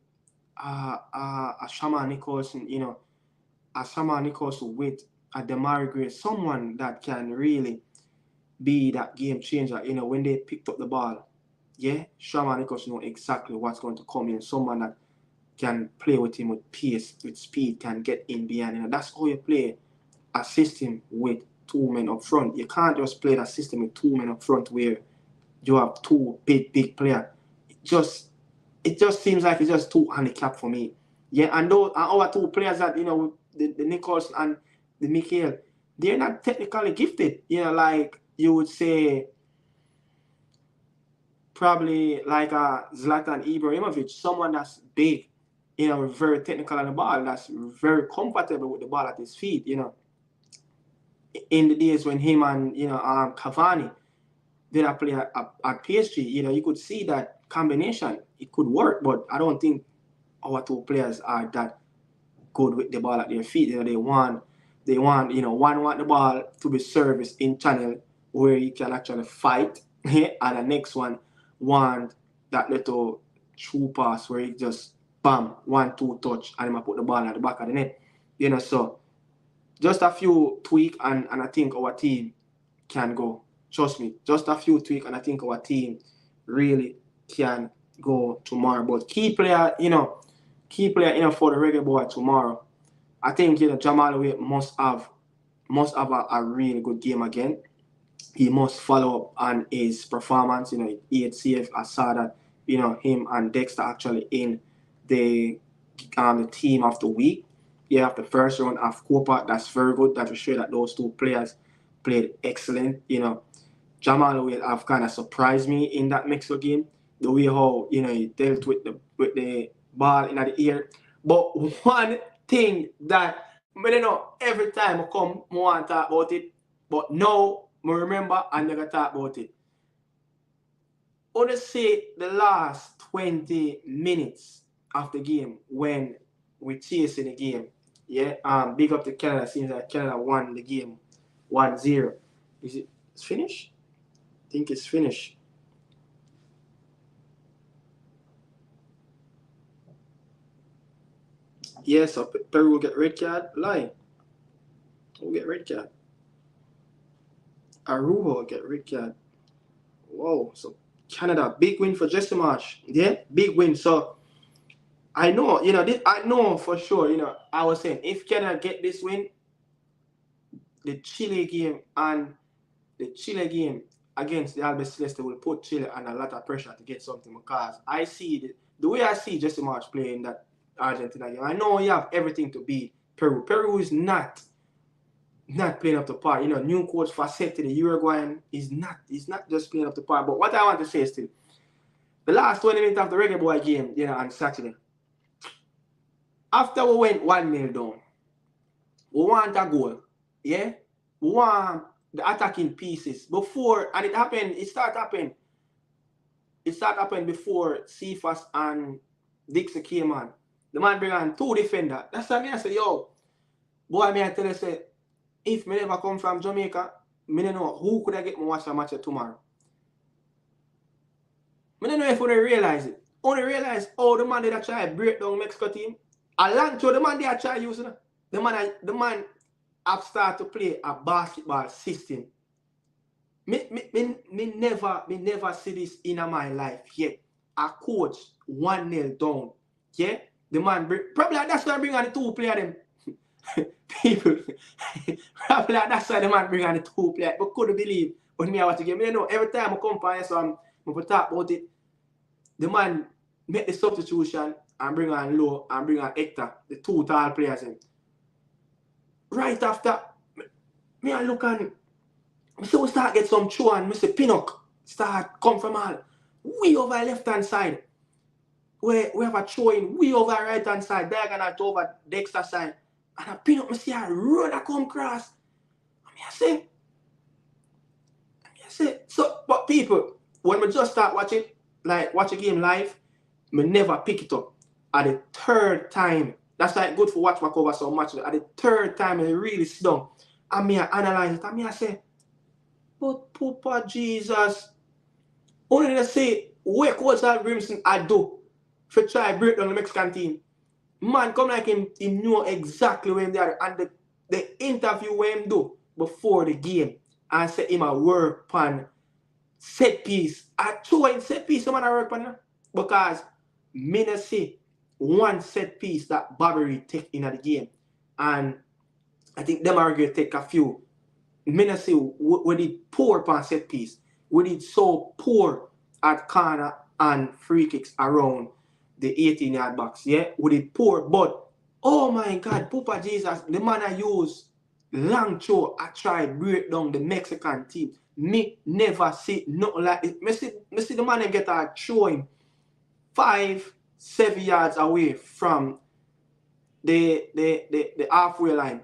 a Shaman Nicholson, you know, a Shaman Nicholson with a Demar Gray, someone that can really be that game changer, you know, when they picked up the ball. Yeah, Shaman Nicholson know exactly what's going to come in. Someone that can play with him with pace, with speed, can get in behind. You know, that's how you play a system with two men up front. You can't just play that system with two men up front where you have two big players. It just seems like it's just too handicapped for me. Yeah, and those our two players that, you know, the Nichols and the Mikhail, they're not technically gifted. You know, like you would say, probably like a Zlatan Ibrahimovic, someone that's big, you know, very technical on the ball, that's very comfortable with the ball at his feet. You know, in the days when him and, you know, Cavani did play at PSG, you know, you could see that combination, it could work, but I don't think our two players are that good with the ball at their feet. You know, they want, you know, one want the ball to be serviced in channel where you can actually fight, and the next one want that little true pass where you just bam, 1-2 touch, and he put the ball at the back of the net. You know, so just a few tweak and I think our team can go. Trust me, just a few tweak and I think our team really can go tomorrow. But key player, you know, for the Reggae boy tomorrow, I think, you know, Jamal Away must have a really good game again. He must follow up on his performance. You know, EHCF, I saw that, you know, him and Dexter actually in the team of the week. Yeah, after the first round of Copa, that's very good. That will show that those two players played excellent. You know, Jamal will have kind of surprised me in that Mexico game. The way how, you know, he dealt with the ball in the air. But one thing that I don't know, every time I come, I want to talk about it. But now I remember I never talk about it. I want to say the last 20 minutes of the game when we chasing the game. Yeah, big up to Canada. Seems like Canada won the game 1-0. Is it finished? I think it's finished. Yeah, so Peru will get red card. Lie. We'll get red card. Aruba will get red card. Whoa. So Canada, big win for Jesse Marsh. Yeah, big win. So I know, I know for sure, I was saying if Canada get this win, the Chile game against the Albert Celeste will put Chile under a lot of pressure to get something because I see the way I see Jesse March playing that Argentina game. I know you have everything to beat Peru. Peru is not playing up to par. New coach Facette, the Uruguayan, is not just playing up to par. But what I want to say is still, the last 20 minutes of the Reggae Boy game, on Saturday, after we went 1-0 down, we want a goal. Yeah? We want the attacking pieces before, and it started happening before Cephas and Dixie came on. The man bring on 2 defenders. That's why I say, yo, boy, I tell you, say, if me never come from Jamaica, me don't know who could I get me watch a match tomorrow. Me don't know if you realize it. Only realize, the man that try to break down Mexico team, Alancho, the man they try using it. The man have started to play a basketball system. Me never see this in my life yet. A coach 1-0 down. Yeah? The man probably that's why I bring on the 2 player them. People. Probably that's why the man bring on the 2 player. But couldn't believe when me I watch the game. You know, every time I come by so I talk about it, the man make the substitution and bring on Low and bring on Hector, the 2 tall players. Right after, me I look at him. So we start get some throw and Mr. Pinnock start come from all way over left hand side. Where we have a throw in way over right hand side, diagonal to over Dexter side. And a Pinnock, I see a road that come across. And I say, so, but people, when we just start watch a game live, me never pick it up. At the 3rd time, that's why it's good for watch my cover so much. At the 3rd time, I really sit down. And me I analyze it. And me I say, but Papa Jesus, only to say, what Coach Hallgrimson I do for try to break down the Mexican team. Man, come like him know exactly where him there. And the interview where him do before the game, and say him a work on set piece. I throw in set piece, man I work on because me not see one set piece that Barbary take in the game. And I think them are going to take a few. Me not see we did poor on set piece. We did so poor at corner and free kicks around the 18-yard box. Yeah, we did poor, but oh my God, Papa Jesus, the man I use long throw, I try break down the Mexican team. Me never see nothing like it. Me see the man get a throwing 5-7 yards away from the halfway line.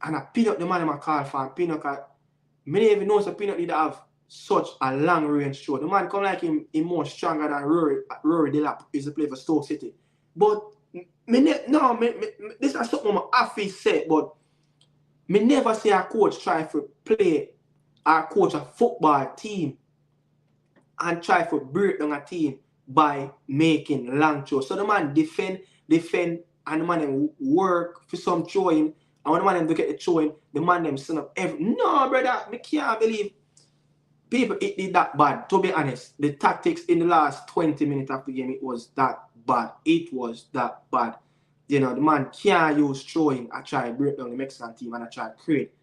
And I pin up the man in my call for Pinnock. Me never even know so Pinnock did have such a long range throw. The man come like him more stronger than Rory Delap is to play for Stoke City. But this is something my office said, but me never see a coach try to play or coach a football team and try to break down a team by making long throws. So the man defend, and the man them work for some throwing. And when the man them look at the throwing, the man them send up every. No, brother, I can't believe people it did that bad. To be honest, the tactics in the last 20 minutes of the game, it was that bad. It was that bad. The man can't use throwing. I try to break down the Mexican team and I try to create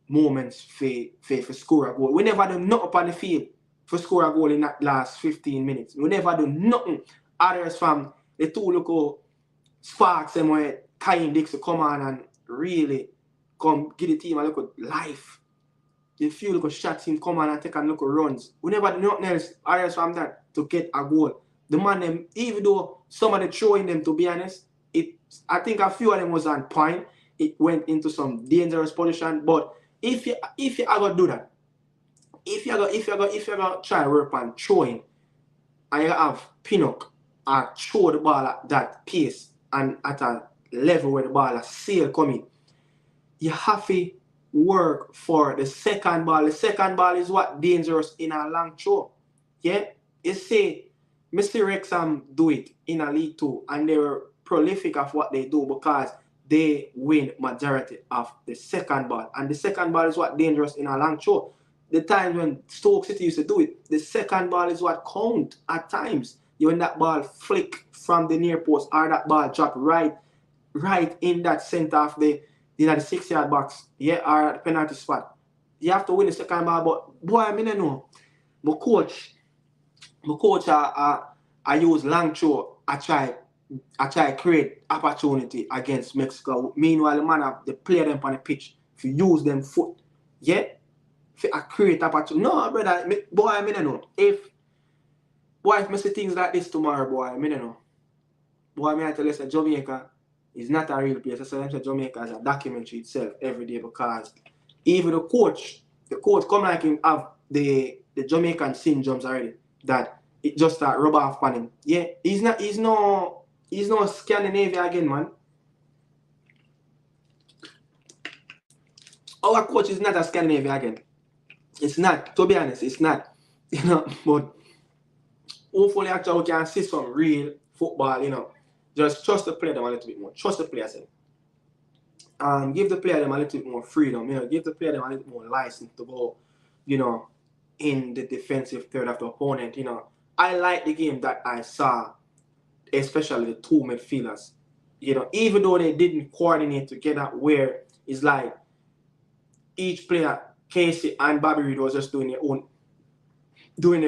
moments for score a goal. We never do nothing up on the field for score a goal in that last 15 minutes. We never do nothing. Others from the 2 local sparks and where Kyle Dixon come on and really come give the team a look at life. The few little shots him come on and take a look at runs. We never do nothing else others from that to get a goal. The man them, even though some of the throwing them, to be honest, I think a few of them was on point. It went into some dangerous position. But if you are gonna do that, if you gonna try to work on throwing, and you have Pinnock throw the ball at that pace and at a level where the ball is sail coming. You have to work for the second ball. The second ball is what dangerous in a long throw. Yeah? You see, Mr. Wrexham do it in a League 2 and they were prolific of what they do because they win majority of the second ball. And the second ball is what dangerous in a long throw. The time when Stoke City used to do it, the second ball is what count at times. When that ball flick from the near post or that ball drop right in that center of the 6-yard box, yeah, or at the penalty spot. You have to win the second ball, but boy, I mean, I know. My coach, I use long throw. I try create opportunity against Mexico. Meanwhile, the man they play them on the pitch. If you use them foot, yeah, if I create opportunity. No, brother, boy, I mean, I know. If I see things like this tomorrow, boy, I mean, I know. Boy, I mean, I tell you, Jamaica is not a real place. I say Jamaica is a documentary itself every day because even the coach come like him have the Jamaican syndromes already that it just start rub off on him. Yeah, he's no Scandinavia again, man. Our coach is not a Scandinavia again. It's not, to be honest, it's not. You know, but hopefully actually we can see some real football, you know. Just trust the player them a little bit more. Trust the players. Give the player them a little bit more freedom. You know, give the player them a little more license to go, you know, in the defensive third of the opponent. You know, I like the game that I saw, especially the two midfielders. You know, even though they didn't coordinate together, where it's like each player, Casey and Bobby Reed, was just doing their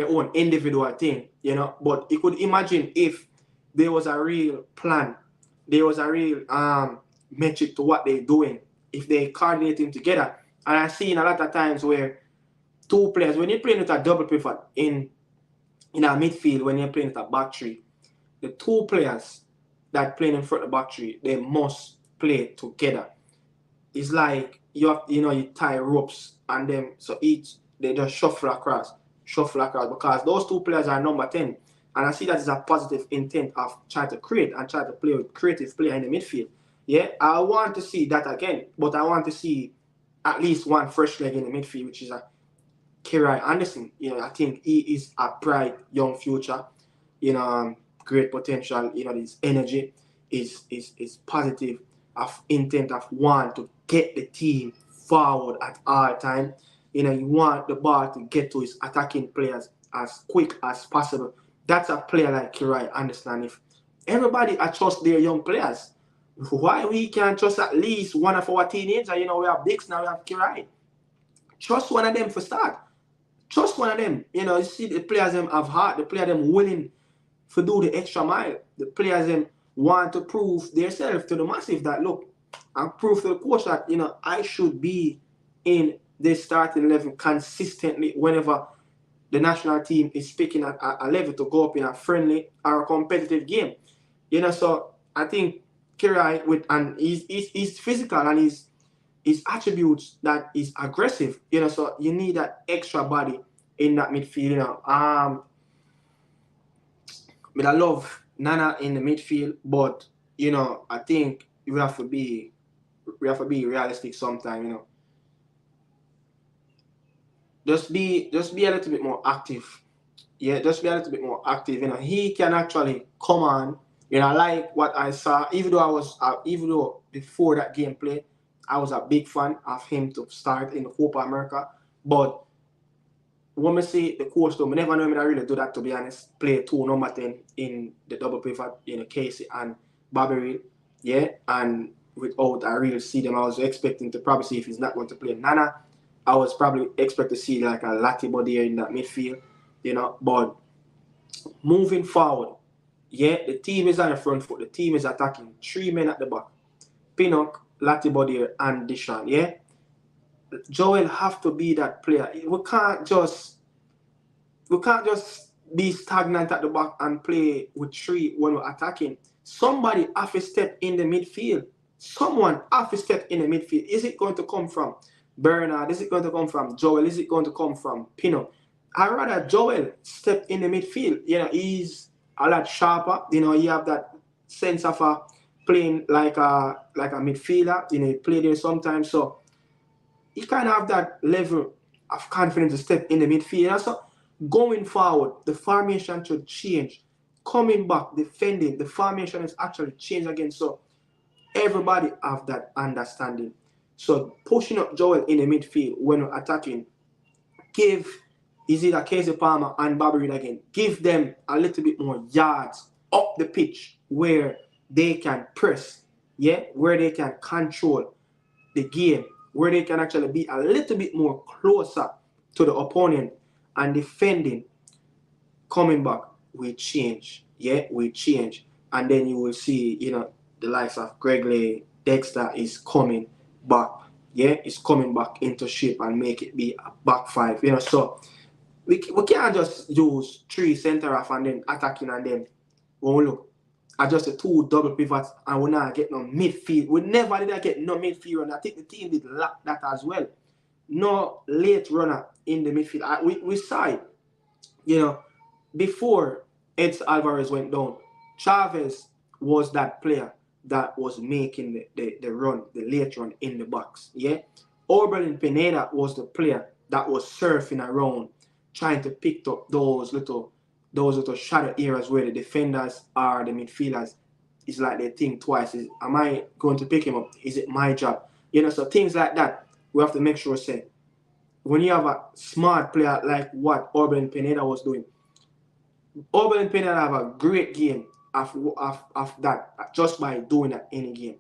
own individual thing. You know, but you could imagine if there was a real plan, there was a real metric to what they're doing, if they coordinating together. And I've seen a lot of times where two players, when you're playing with a double pivot in a midfield, when you're playing with a back three, the two players that play in front of the back three, they must play together. It's like you tie ropes and them, so they just shuffle across because those two players are number 10. And I see that as a positive intent of trying to create and try to play with creative player in the midfield. Yeah, I want to see that again, but I want to see at least one fresh leg in the midfield, which is a Kirai Anderson. You know, I think he is a bright young future. You know, great potential. You know, his energy is positive, of intent of want to get the team forward at all time. You know, you want the ball to get to his attacking players as quick as possible. That's a player like Kirai Anderson. If everybody trust their young players, why we can't trust at least one of our teenagers? You know, we have Dix now, we have Kirai. Trust one of them for start. Trust one of them. You know, you see the players them have heart, the players them willing to do the extra mile. The players them want to prove themselves to the massive that look, and prove to the coach that, you know, I should be in this starting 11 consistently whenever the national team is picking at a level to go up in a friendly or a competitive game. You know, so I think Kirai he's physical and his attributes that is aggressive. You know, so you need that extra body in that midfield. You know, but I love Nana in the midfield, but you know, I think we have to be realistic sometimes. You know. Just be a little bit more active. Yeah, just be a little bit more active. You know, he can actually come on. You know, I like what I saw. Even though before that gameplay, I was a big fan of him to start in the Copa America. But when we see the coach, though, we never know him to really do that. To be honest, play two number 10 in the double pivot. You know, Casey and Bobby Reed. Yeah, and without I really see them, I was expecting to probably see if he's not going to play Nana. I was probably expect to see like a Latibo there in that midfield, you know. But moving forward, yeah, the team is on the front foot. The team is attacking. 3 men at the back. Pinnock, Latibo there, and Deshaun, yeah. Joel have to be that player. We can't just be stagnant at the back and play with 3 when we're attacking. Somebody have to step in the midfield. Someone have to step in the midfield. Is it going to come from Bernard? Is it going to come from Joel? Is it going to come from Pino? I'd rather Joel step in the midfield. You know, he's a lot sharper. You know, he have that sense of a playing like a midfielder. You know, he played there sometimes, so he kind of have that level of confidence to step in the midfield. And so going forward, the formation should change. Coming back, defending, the formation is actually changed again. So everybody have that understanding. So pushing up Joel in the midfield when we're attacking, give is either Casey Palmer and Bobby Reed again. Give them a little bit more yards up the pitch where they can press, yeah, where they can control the game, where they can actually be a little bit more closer to the opponent and defending. Coming back, we change, yeah, we change, and then you will see, you know, the likes of Gregory, Dexter is coming back, yeah, is coming back into shape and make it be a back five, you know. So we can't just use 3 center half and then attacking and then when we look at just the 2 double pivots and we not get no midfield. We never did get no midfield, and I think the team did lack that as well. No late runner in the midfield. We saw it, you know, before Eds Alvarez went down. Chavez was that player that was making the run, the late run in the box. Yeah, Orbelin Pineda was the player that was surfing around, trying to pick up those little shadow areas where the defenders are the midfielders. It's like they think twice. Am I going to pick him up? Is it my job? You know, so things like that, we have to make sure, say, when you have a smart player like what Orbelin Pineda was doing, Orbelin Pineda have a great game of that just by doing that in a game.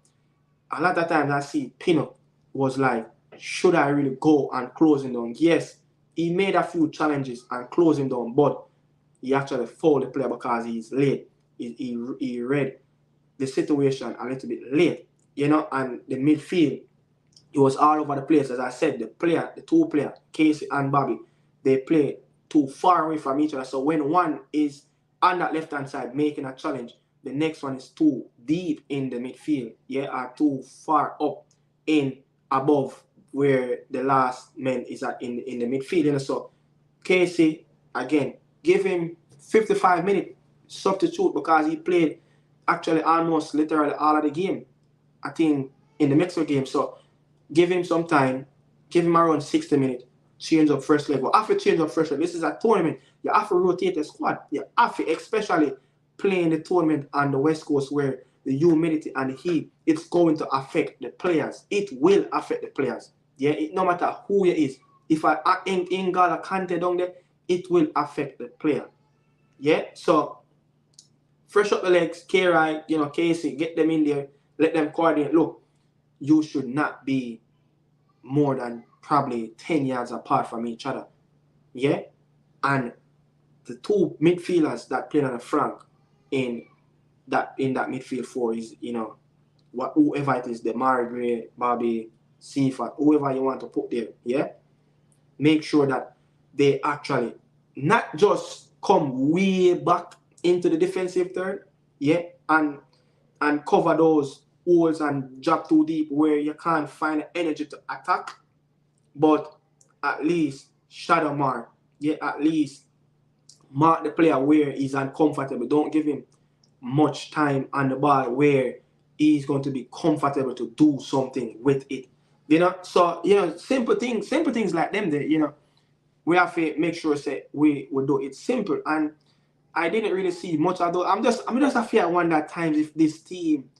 A lot of times I see Pino was like, should I really go and close him down? Yes, he made a few challenges and closed him down, but he actually fouled the player because he's late. He read the situation a little bit late, you know, and the midfield, it was all over the place. As I said, the 2 players, Casey and Bobby, they play too far away from each other. So when one is on that left-hand side making a challenge, the next one is too deep in the midfield, yeah, or too far up in above where the last man is at in the midfield. You know? So Casey, again, give him 55 minute substitute because he played actually almost literally all of the game, I think, in the Mexico game. So give him some time, give him around 60 minutes, change up first leg. But after change up first leg, this is a tournament. You have to rotate the squad. You have to, especially playing the tournament on the West Coast where the humidity and the heat, it's going to affect the players. It will affect the players. Yeah, no matter who it is. If I Ingala Kante down there, it will affect the player. Yeah, so fresh up the legs, K-Ride, you know, Casey, get them in there, let them coordinate. Look, you should not be more than probably 10 yards apart from each other. Yeah? And the 2 midfielders that play on the flank in that midfield 4 is, you know, whoever it is, the Margaret, Bobby, Sifa, whoever you want to put there, yeah? Make sure that they actually not just come way back into the defensive third, yeah, and cover those holes and drop too deep where you can't find the energy to attack, but at least shadow mark, yeah, at least mark the player where he's uncomfortable. Don't give him much time on the ball where he's going to be comfortable to do something with it. You know, so, you know, simple things like them there, you know, we have to make sure say we do it simple. And I didn't really see much of those. I'm just afraid I wonder at times if this team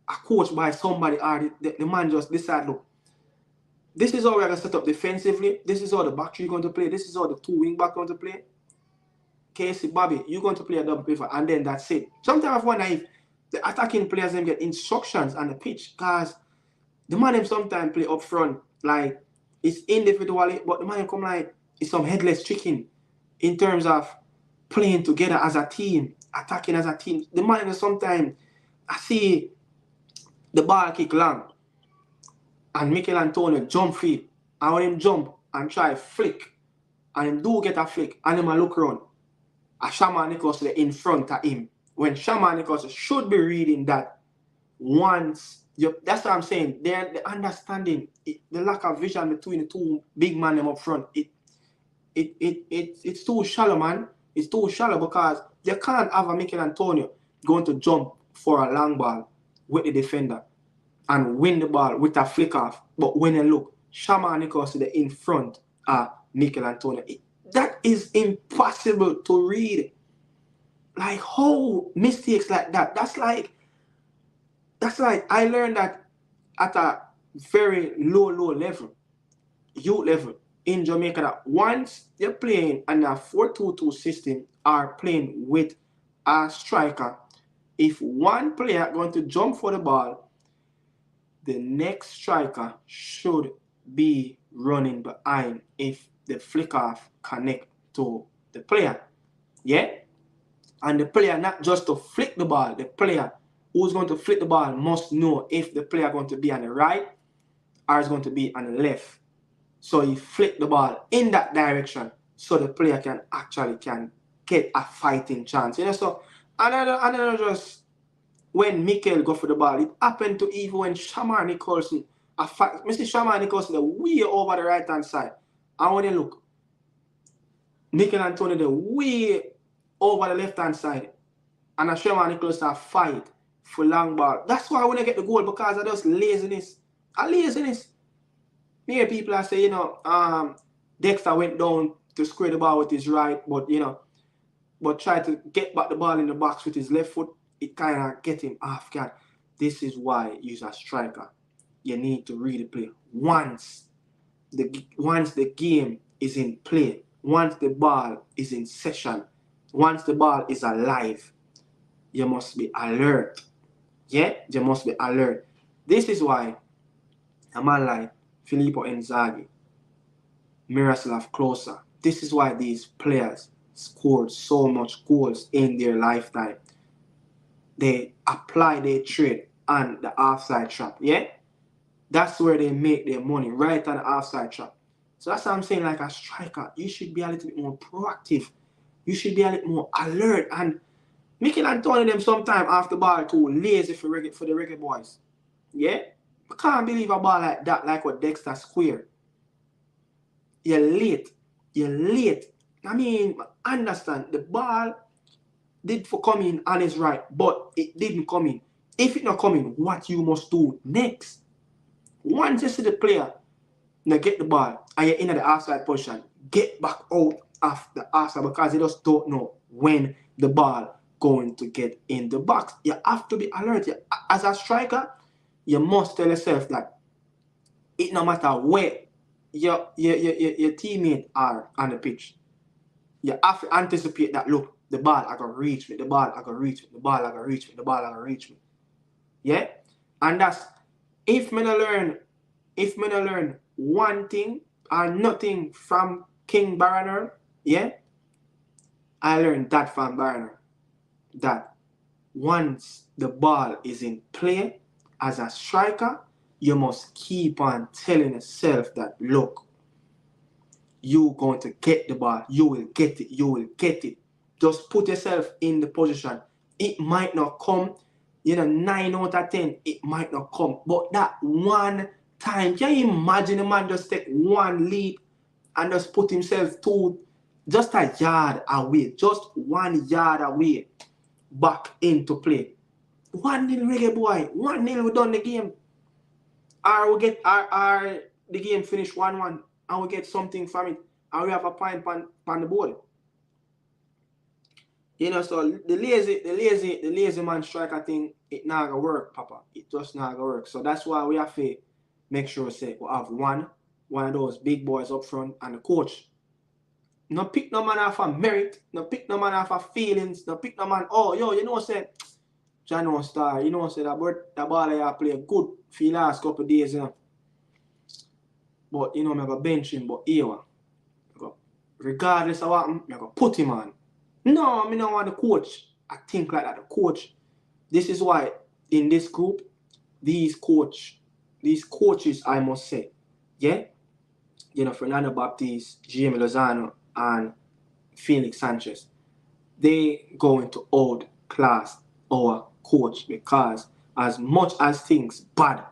are coached by somebody or the man just decide, look, this is how we're going to set up defensively. This is how the back three going to play. This is how the 2 wing back going to play. Casey, Bobby, you're going to play a double pivot, and then that's it. Sometimes I wonder if the attacking players them get instructions on the pitch, because the man them sometimes play up front like it's individually, but the man come like it's some headless chicken in terms of playing together as a team, attacking as a team. The man them sometimes I see the ball kick long and Mikel Antonio jump feet, and when him jump and try flick, and him do get a flick, and him a look around, a Shaman Nichols in front of him. When Shaman Nichols should be reading that once, that's what I'm saying, the understanding, the lack of vision between the 2 big men them up front, it's too shallow, man. It's too shallow because you can't have a Mikel Antonio going to jump for a long ball with the defender and win the ball with a flick off. But when you look, Shaman Nicholson in front of Mikel Antonio. That is impossible to read. Like, how mistakes like that? That's like I learned that at a very low level, youth level in Jamaica, that once you're playing in a 4-2-2 system or playing with a striker, if one player going to jump for the ball, the next striker should be running behind if the flick off connect to the player. Yeah? And the player not just to flick the ball, the player who's going to flick the ball must know if the player going to be on the right or is going to be on the left. So he flick the ball in that direction so the player can actually get a fighting chance. You know, so another just when Mikel go for the ball, it happened to even when Shaman Nicholson, Mr. Shaman Nicholson, they're way over the right hand side. And when you look, Mikel Antonio, they're way over the left hand side. And Shaman Nicholson fight for long ball. That's why I want to get the goal, because of just laziness. A laziness. Me hear people are saying, you know, Dexter went down to square the ball with his right, but you know, but try to get back the ball in the box with his left foot. It kind of get him off guard. This is why you're a striker. You need to read the play. Once the game is in play, once the ball is in session, once the ball is alive, you must be alert. Yeah, you must be alert. This is why a man like Filippo Inzaghi, Miroslav Klose, this is why these players scored so much goals in their lifetime. They apply their trade on the offside trap. Yeah? That's where they make their money, right on the offside trap. So that's what I'm saying, like a striker, you should be a little bit more proactive. You should be a little more alert. And Mikel Antonio them sometime after the ball too lazy for the Reggae boys. Yeah? I can't believe a ball like that, like what Dexter square. You're late. You're late. I mean, understand, the ball did for come in on his right, but it didn't come in. If it not come in, what you must do next? Once you see the player now get the ball and you're in the offside position, get back out of the offside, because you just don't know when the ball going to get in the box. You have to be alert. As a striker, you must tell yourself that it no matter where your teammates are on the pitch, you have to anticipate that, look, the ball are going to reach me, the ball are going to reach me, the ball are going to reach me, the ball are going to reach me. Yeah? And that's, if me no learn one thing or nothing from King Barroner, yeah, I learned that from Barroner. That once the ball is in play, as a striker, you must keep on telling yourself that, look, you're going to get the ball, you will get it, you will get it. Just put yourself in the position. It might not come, 9 out of 10, it might not come. But that one time, can you imagine a man just take one leap and just put himself just a yard away, just 1 yard away, back into play? 1-0 Reggae boy, 1-0 we done the game. Or we get the game finish 1-1 and we get something from it and we have a point on the board. So the lazy man striker thing, it not gonna work, Papa. It just not gonna work. So that's why we have to make sure we have one of those big boys up front and the coach. No pick no man off of merit, no pick no man off of feelings, no pick no man, say Jano Star, say that ball I play good for the last couple of days, But I'm gonna bench him, but here, regardless of what I'm gonna put him on. No, I don't want the coach. I think like that. The coach. This is why in this group, these coaches, I must say, yeah, Fernando Baptiste, Jamie Lozano, and Felix Sanchez, they going to outclass our coach, because as much as things bad,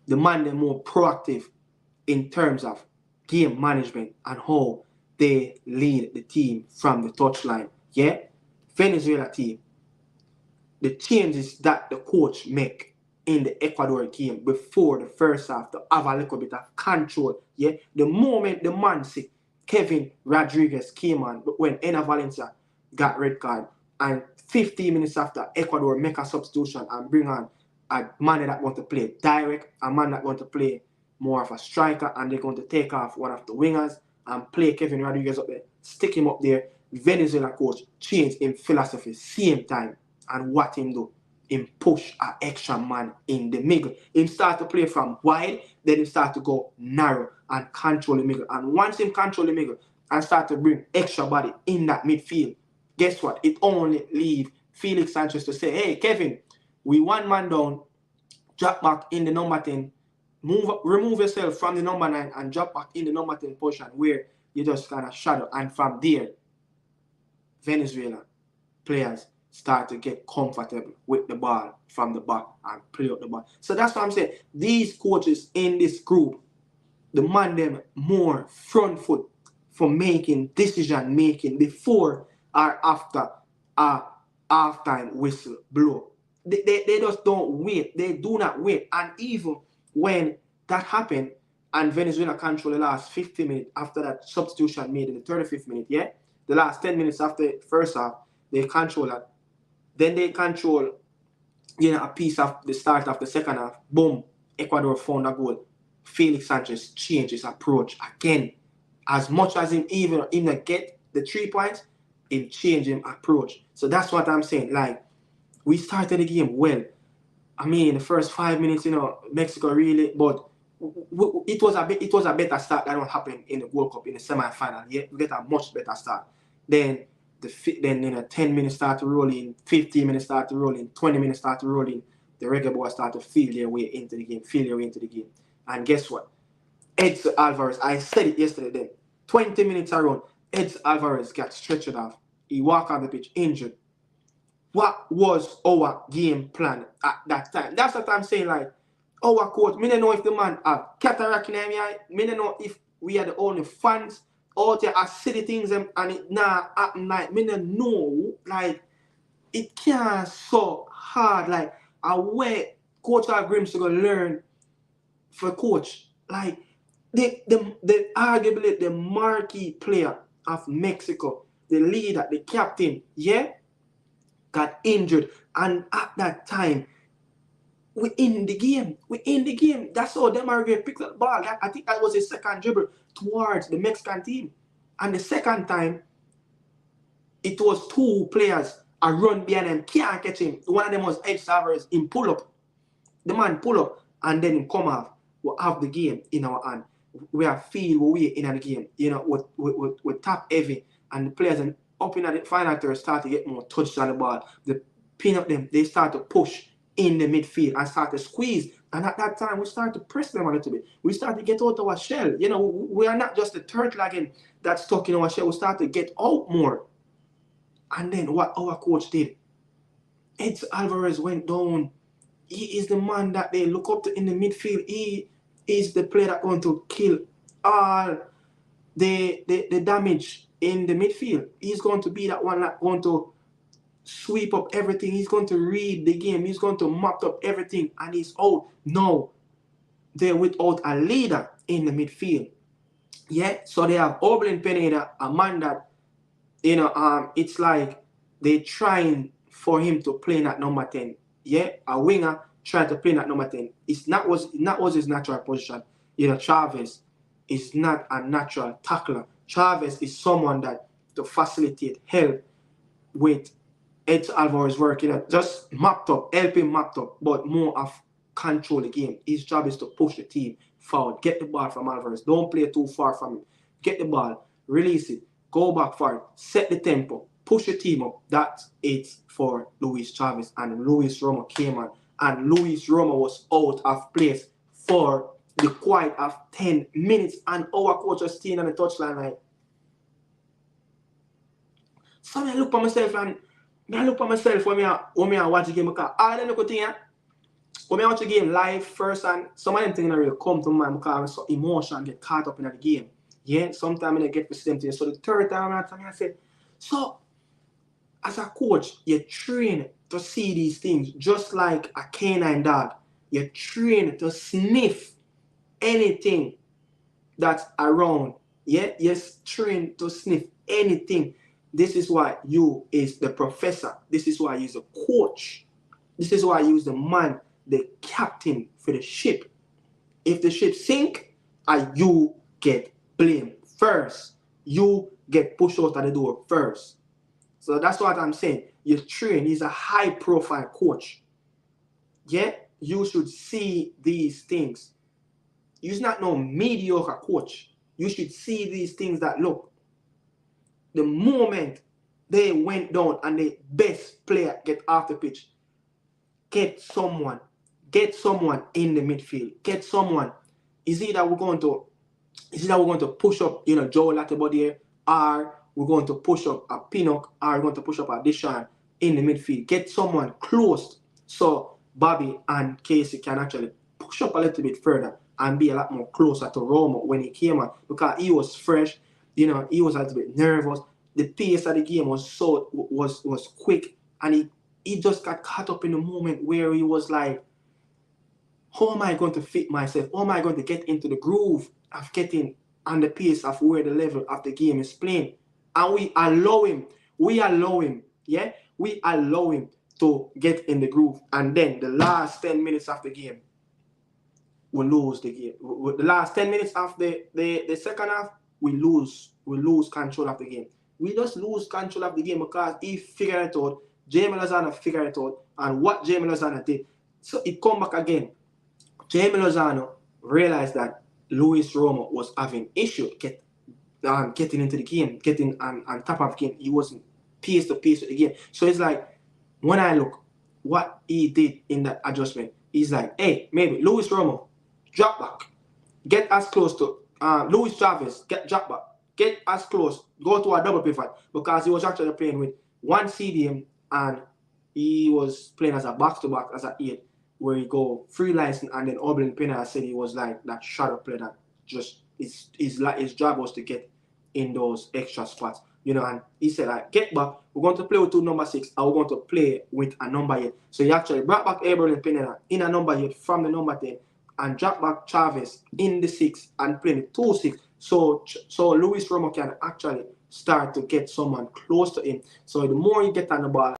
the man they're more proactive in terms of game management and how they lead the team from the touchline. Yeah, Venezuela team, the changes that the coach make in the Ecuador game before the first half to have a little bit of control. Yeah, the moment the man see Kevin Rodriguez came on when Ena Valencia got red card, and 15 minutes after Ecuador make a substitution and bring on a man that want to play direct, a man that want to play more of a striker, and they're going to take off one of the wingers and play Kevin Rodriguez up there, stick him up there. Venezuela coach changed in philosophy same time, and what him do? Him push an extra man in the middle. Him start to play from wide, then he start to go narrow and control the middle. And once him control the middle and start to bring extra body in that midfield, guess what? It only leave Felix Sanchez to say, hey, Kevin, we one man down, drop back in the number 10, remove yourself from the number 9 and drop back in the number 10 position where you just kind of shadow. And from there, Venezuela players start to get comfortable with the ball from the back and play up the ball. So that's what I'm saying. These coaches in this group demand them more front foot for making decision making before or after a halftime whistle blow. They just don't wait. They do not wait. And even when that happened and Venezuela control the last 50 minutes after that substitution made in the 35th minute, yeah? The last 10 minutes after the first half, they control that. Then they control, a piece of the start of the second half. Boom, Ecuador found a goal. Felix Sanchez changed his approach again. As much as him even get the 3 points, him change his approach. So that's what I'm saying. Like, we started the game well. I mean, the first 5 minutes, Mexico really, but it was a better start than what happened in the World Cup in the semi-final. Yeah, we get a much better start. Then 10 minutes start to roll in, 15 minutes start to roll in, 20 minutes start to roll in. The Reggae boys start to feel their way into the game, And guess what? Edson Alvarez, I said it yesterday then, 20 minutes around, Edson Alvarez got stretched off. He walked on the pitch injured. What was our game plan at that time? That's what I'm saying, like, our coach, me don't know if the man have cataract in him, me don't know if we are the only fans out there, I see the things and it not happen, like, me don't know, like, it can't so hard, like, a way Coach Hallgrimson to go learn for coach, like, the arguably the marquee player of Mexico, the leader, the captain, yeah, got injured, and at that time, we in the game. That's how Demargue picked up the ball. I think that was his second dribble towards the Mexican team. And the second time, it was 2 players a run behind him, can't catch him. One of them was Edson Alvarez in pull up. The man pull up and then him come off. We have the game in our hand. We are feel we in the game. We're top heavy, and the players up in the final third start to get more touches on the ball. The pin up them, they start to push in the midfield and start to squeeze. And at that time, we start to press them a little bit. We start to get out of our shell. We are not just the turtle again that's stuck in our shell. We start to get out more. And then what our coach did, Edson Alvarez went down. He is the man that they look up to in the midfield. He is the player that's going to kill all the damage in the midfield. He's going to be that one that's going to sweep up everything. He's going to read the game. He's going to mop up everything. And he's out. No, they're without a leader in the midfield. Yeah, so they have Oberlin Pineda, a man that, it's like they're trying for him to play that number 10. Yeah, a winger trying to play that number 10. It's not was his natural position. Chavez is not a natural tackler. Chavez is someone that to facilitate help with Edson Alvarez work, just mapped up, help him mapped up, but more of control the game. His job is to push the team forward, get the ball from Alvarez. Don't play too far from him. Get the ball, release it, go back forward, set the tempo, push the team up. That's it for Luis Chavez. And Luis Romo came on. And Luis Romo was out of place for the quiet of 10 minutes. And our coach was staying on the touchline like. So I look at myself when I watch the game, because all the little thing, when I watch the game live first, and some of them things really come to mind because so emotion get caught up in the game. Yeah, sometimes I get the same thing. So the third time I said, so as a coach, you train to see these things just like a canine dog. You're trained to sniff anything that's around. Yeah, you're trained to sniff anything. This is why you is the professor. This is why you're the coach. This is why you're the man, the captain for the ship. If the ship sink, you get blamed first. You get pushed out of the door first. So that's what I'm saying. You're trained. He's a high profile coach. Yeah, you should see these things. You're not no mediocre coach. You should see these things that look. The moment they went down and the best player get off the pitch, get someone, in the midfield. Get someone. Is either we're going to push up, Joe Latibodier, or we're going to push up a Pinnock, or we're going to push up a Deshaun in the midfield. Get someone close so Bobby and Casey can actually push up a little bit further and be a lot more closer to Roma when he came on, because he was fresh, he was a little bit nervous. The pace of the game was quick, and he just got caught up in the moment where he was like, how am I going to fit myself? How am I going to get into the groove of getting on the pace of where the level of the game is playing? And we allow him, yeah? We allow him to get in the groove. And then the last 10 minutes of the game, we lose the game. The last 10 minutes of the second half, we lose control of the game. We just lose control of the game because he figured it out. Jamie Lozano figured it out. And what Jamie Lozano did, so it come back again. Jamie Lozano realized that Luis Romo was having issue getting into the game, getting on top of the game. He wasn't piece to piece with the game. So it's like, when I look what he did in that adjustment, he's like, hey, maybe Luis Romo, drop back. Get as close to Luis Chavez, drop back. Get as close, go to a double pivot, because he was actually playing with one CDM and he was playing as a box-to-box, as an 8, where he go free lines, and then Oblin Pena said he was like that shadow player that just his job was to get in those extra spots, and he said, like, get back, we're going to play with 2 number 6, and we're going to play with a number 8. So he actually brought back Oblin Pena in a number 8 from the number 10 and drop back Chavez in the 6 and play the 2-6. So Luis Romo can actually start to get someone close to him. So the more you get on the ball,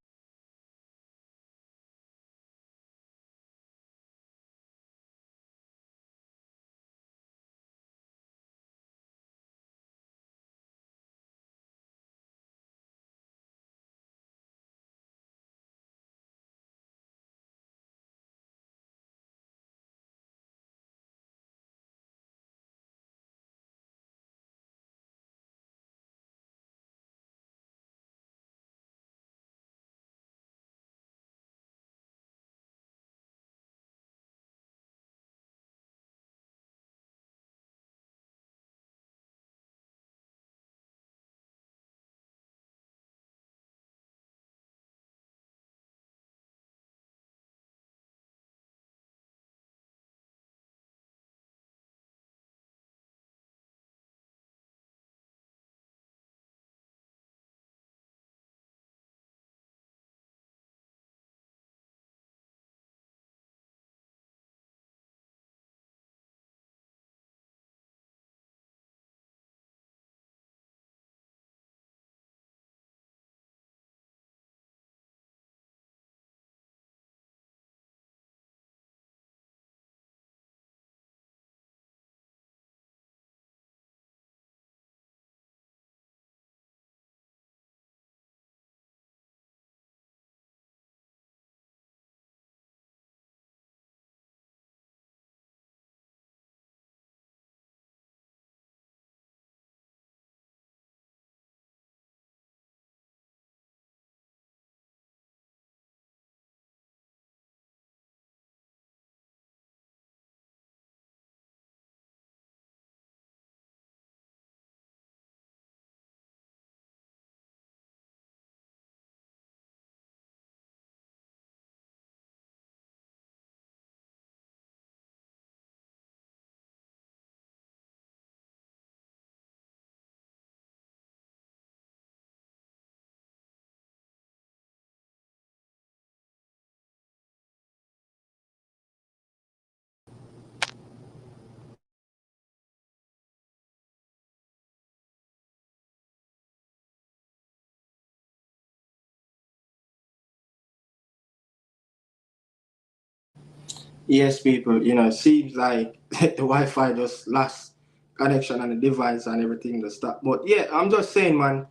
Yes, people, it seems like the Wi-Fi just lost connection on the device and everything to stop. But yeah, I'm just saying, man,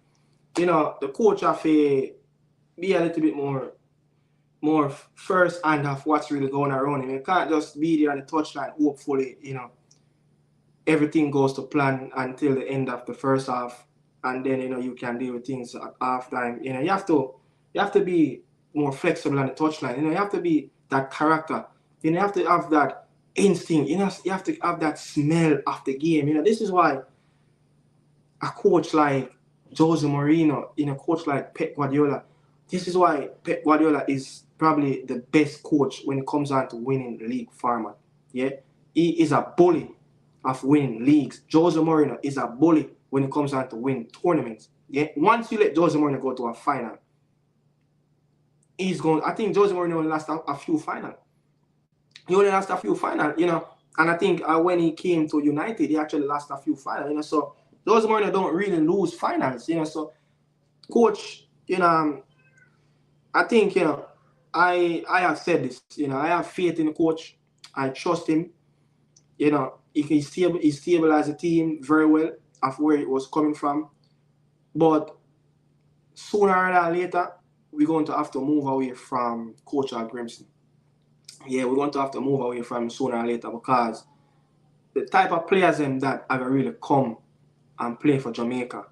the coach have to be a little bit more first hand of what's really going around him. You can't just be there on the touchline, hopefully, everything goes to plan until the end of the first half, and then you can deal with things at halftime. You have to be more flexible on the touchline. You have to be that character. You have to have that instinct. You have to have that smell of the game. This is why a coach like Jose Mourinho, a coach like Pep Guardiola. This is why Pep Guardiola is probably the best coach when it comes down to winning league format. Yeah, he is a bully of winning leagues. Jose Mourinho is a bully when it comes down to winning tournaments. Yeah, once you let Jose Mourinho go to a final, he's going. I think Jose Mourinho only lost a few finals. He only lost a few finals, and I think when he came to United, he actually lost a few finals. So Jose Mourinho don't really lose finals. So coach, I think I have said this. I have faith in the coach. I trust him. He stabilized the team very well of where it was coming from. But sooner or later, we're going to have to move away from Coach Hallgrimson. Yeah, we're going to have to move away from him sooner or later, because the type of players that have really come and play for Jamaica,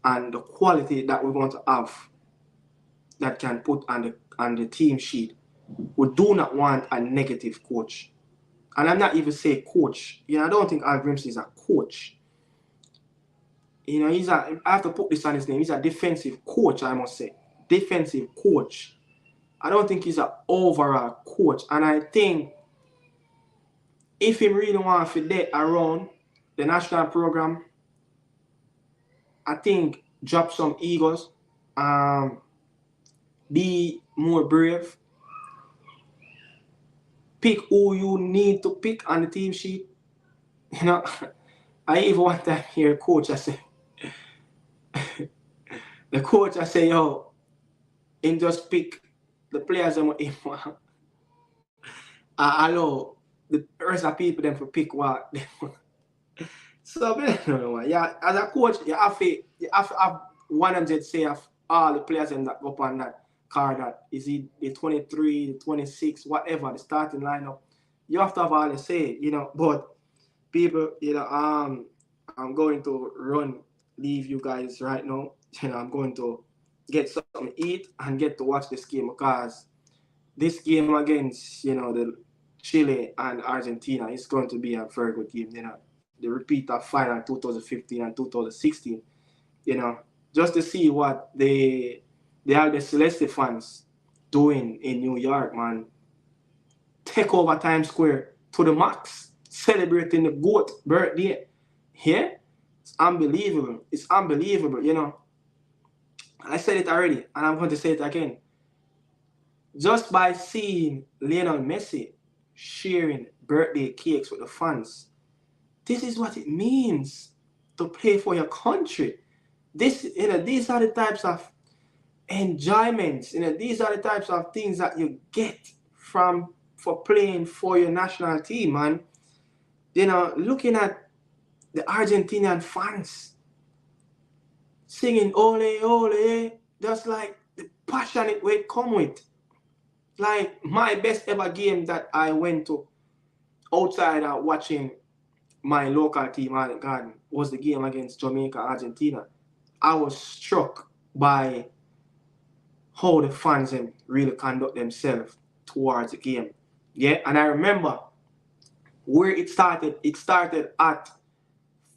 and the quality that we're going to have that can put on the team sheet, we do not want a negative coach. And I'm not even saying coach. I don't think Hallgrimson is a coach. I have to put this on his name. He's a defensive coach, I must say. Defensive coach. I don't think he's an overall coach. And I think if he really wants to fit around the national program, I think drop some egos, be more brave, pick who you need to pick on the team sheet. I even one time hear a coach, I say, the coach, I say, yo, and just pick the players that he want. I allow the rest of people them to pick what they want. So, I don't know why. Yeah, as a coach, you have to have 100 say of all the players that go up on that card. That is it the 23, the 26, whatever, the starting lineup. You have to have all the say, But people, I'm going to leave you guys right now. I'm going to get something to eat and get to watch this game, because this game against, the Chile and Argentina is going to be a very good game. The repeat of final 2015 and 2016. Just to see what they have the Celeste fans doing in New York, man. Take over Times Square to the max, celebrating the GOAT birthday. Yeah? It's unbelievable. It's unbelievable, I said it already, and I'm going to say it again. Just by seeing Lionel Messi sharing birthday cakes with the fans, this is what it means to play for your country. These are the types of enjoyments. These are the types of things that you get for playing for your national team, man. Looking at the Argentinian fans singing "Ole Ole," just like the passionate way it come with. Like my best ever game that I went to outside of watching my local team at the Garden was the game against Jamaica, Argentina. I was struck by how the fans really conduct themselves towards the game. Yeah, and I remember where it started. It started at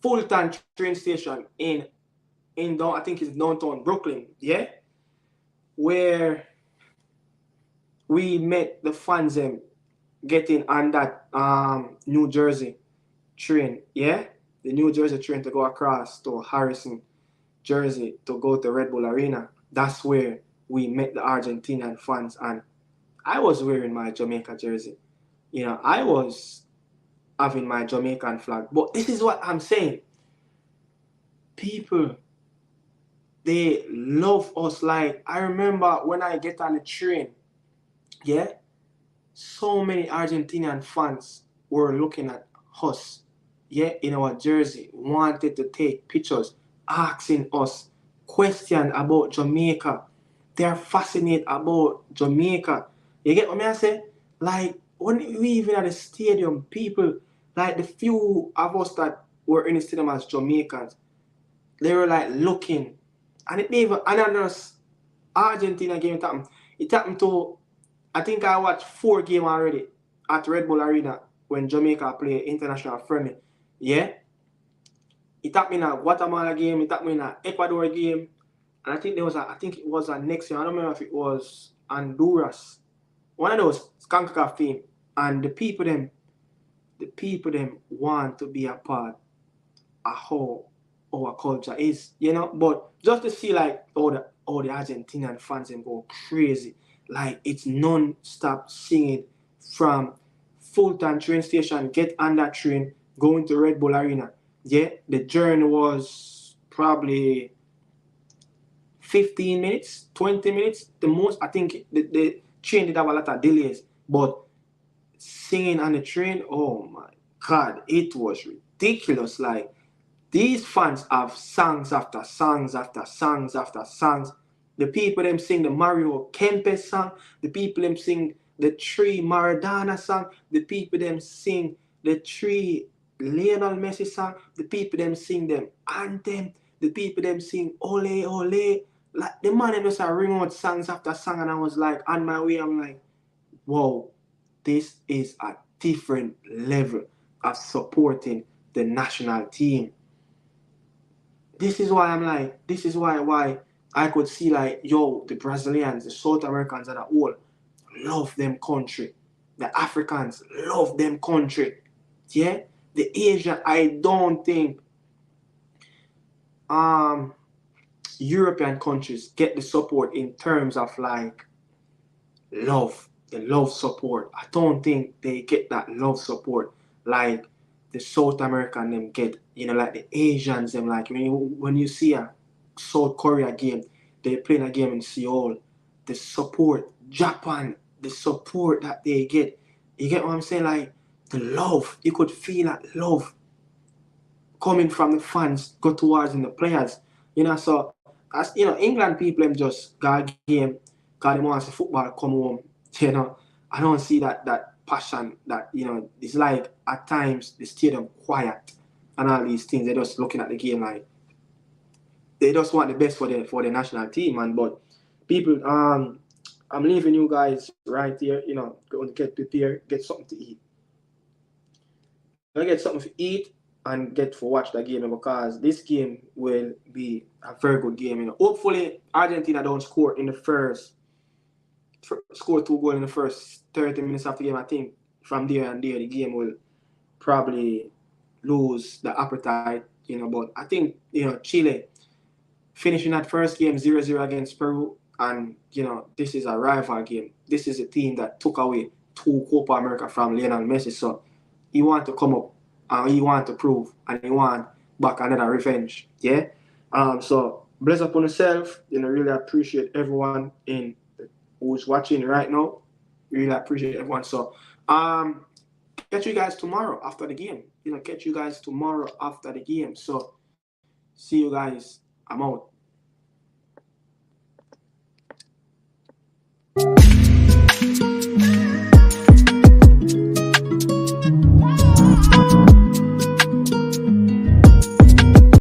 Fulton train station in I think it's downtown Brooklyn. Yeah, where we met the fans getting on that New Jersey train. Yeah, the New Jersey train to go across to Harrison, Jersey, to go to Red Bull Arena. That's where we met the Argentinian fans, and I was wearing my Jamaica jersey. I was having my Jamaican flag. But this is what I'm saying. People, they love us. Like, I remember when I get on the train, yeah, so many Argentinian fans were looking at us, yeah, in our jersey, wanted to take pictures, asking us questions about Jamaica. They are fascinated about Jamaica. You get what I say? Like, when we even at the stadium, people, like the few of us that were in the stadium as Jamaicans, they were like looking. And it even, another Argentina game, it happened to, I think I watched 4 games already at Red Bull Arena when Jamaica play international friendly. Yeah? It happened in a Guatemala game, it happened in an Ecuador game, and I think it was a next year. I don't remember if it was Honduras. One of those CONCACAF team. And the people them want to be a part of how our culture is, you know. But just to see like all the Argentinian fans and go crazy, like it's non-stop singing from Fulton train station, get on that train, going to Red Bull Arena. Yeah, the journey was probably 15 minutes, 20 minutes, the most. I think the train did have a lot of delays, but singing on the train, oh my God, it was ridiculous. Like, these fans have songs after songs after songs after songs. The people them sing the Mario Kempes song. The people them sing the 3 Maradona song. The people them sing the 3 Lionel Messi song. The people them sing them anthem. The people them sing Ole Ole. Like, the man them just ring out songs after song, and I was like, on my way, I'm like, whoa, this is a different level of supporting the national team. This is why I'm like, this is why I could see like, yo, the Brazilians, the South Americans, and all love them country. The Africans love them country. Yeah? The Asian, I don't think European countries get the support in terms of like love, the love support. I don't think they get that love support like the South American them get, you know, like the Asians them. Like when you see a South Korea game, they playing a game in Seoul, the support, Japan, the support that they get, you get what I'm saying? Like the love, you could feel that love coming from the fans go towards in the players, you know. So as you know, England people them just got a game, got them want to see football come home, you know. I don't see that passion that, you know, it's like at times the stadium quiet and all these things. They're just looking at the game like they just want the best for the national team, man. But people, I'm leaving you guys right here, you know, going to get prepared, get something to eat. Get something to eat and get to watch the game, because this game will be a very good game. You know, hopefully Argentina don't score in the score 2 goals in the first 30 minutes of the game. I think from there and there the game will probably lose the appetite. You know, but I think, you know, Chile finishing that first game 0-0 against Peru, and you know, this is a rival game. This is a team that took away 2 Copa America from Lionel Messi. So he want to come up and he want to prove and he want back another revenge. Yeah. So bless upon yourself. You know, really appreciate everyone who's watching right now. Really appreciate everyone. So catch you guys tomorrow after the game. You know, catch you guys tomorrow after the game. So see you guys. I'm out.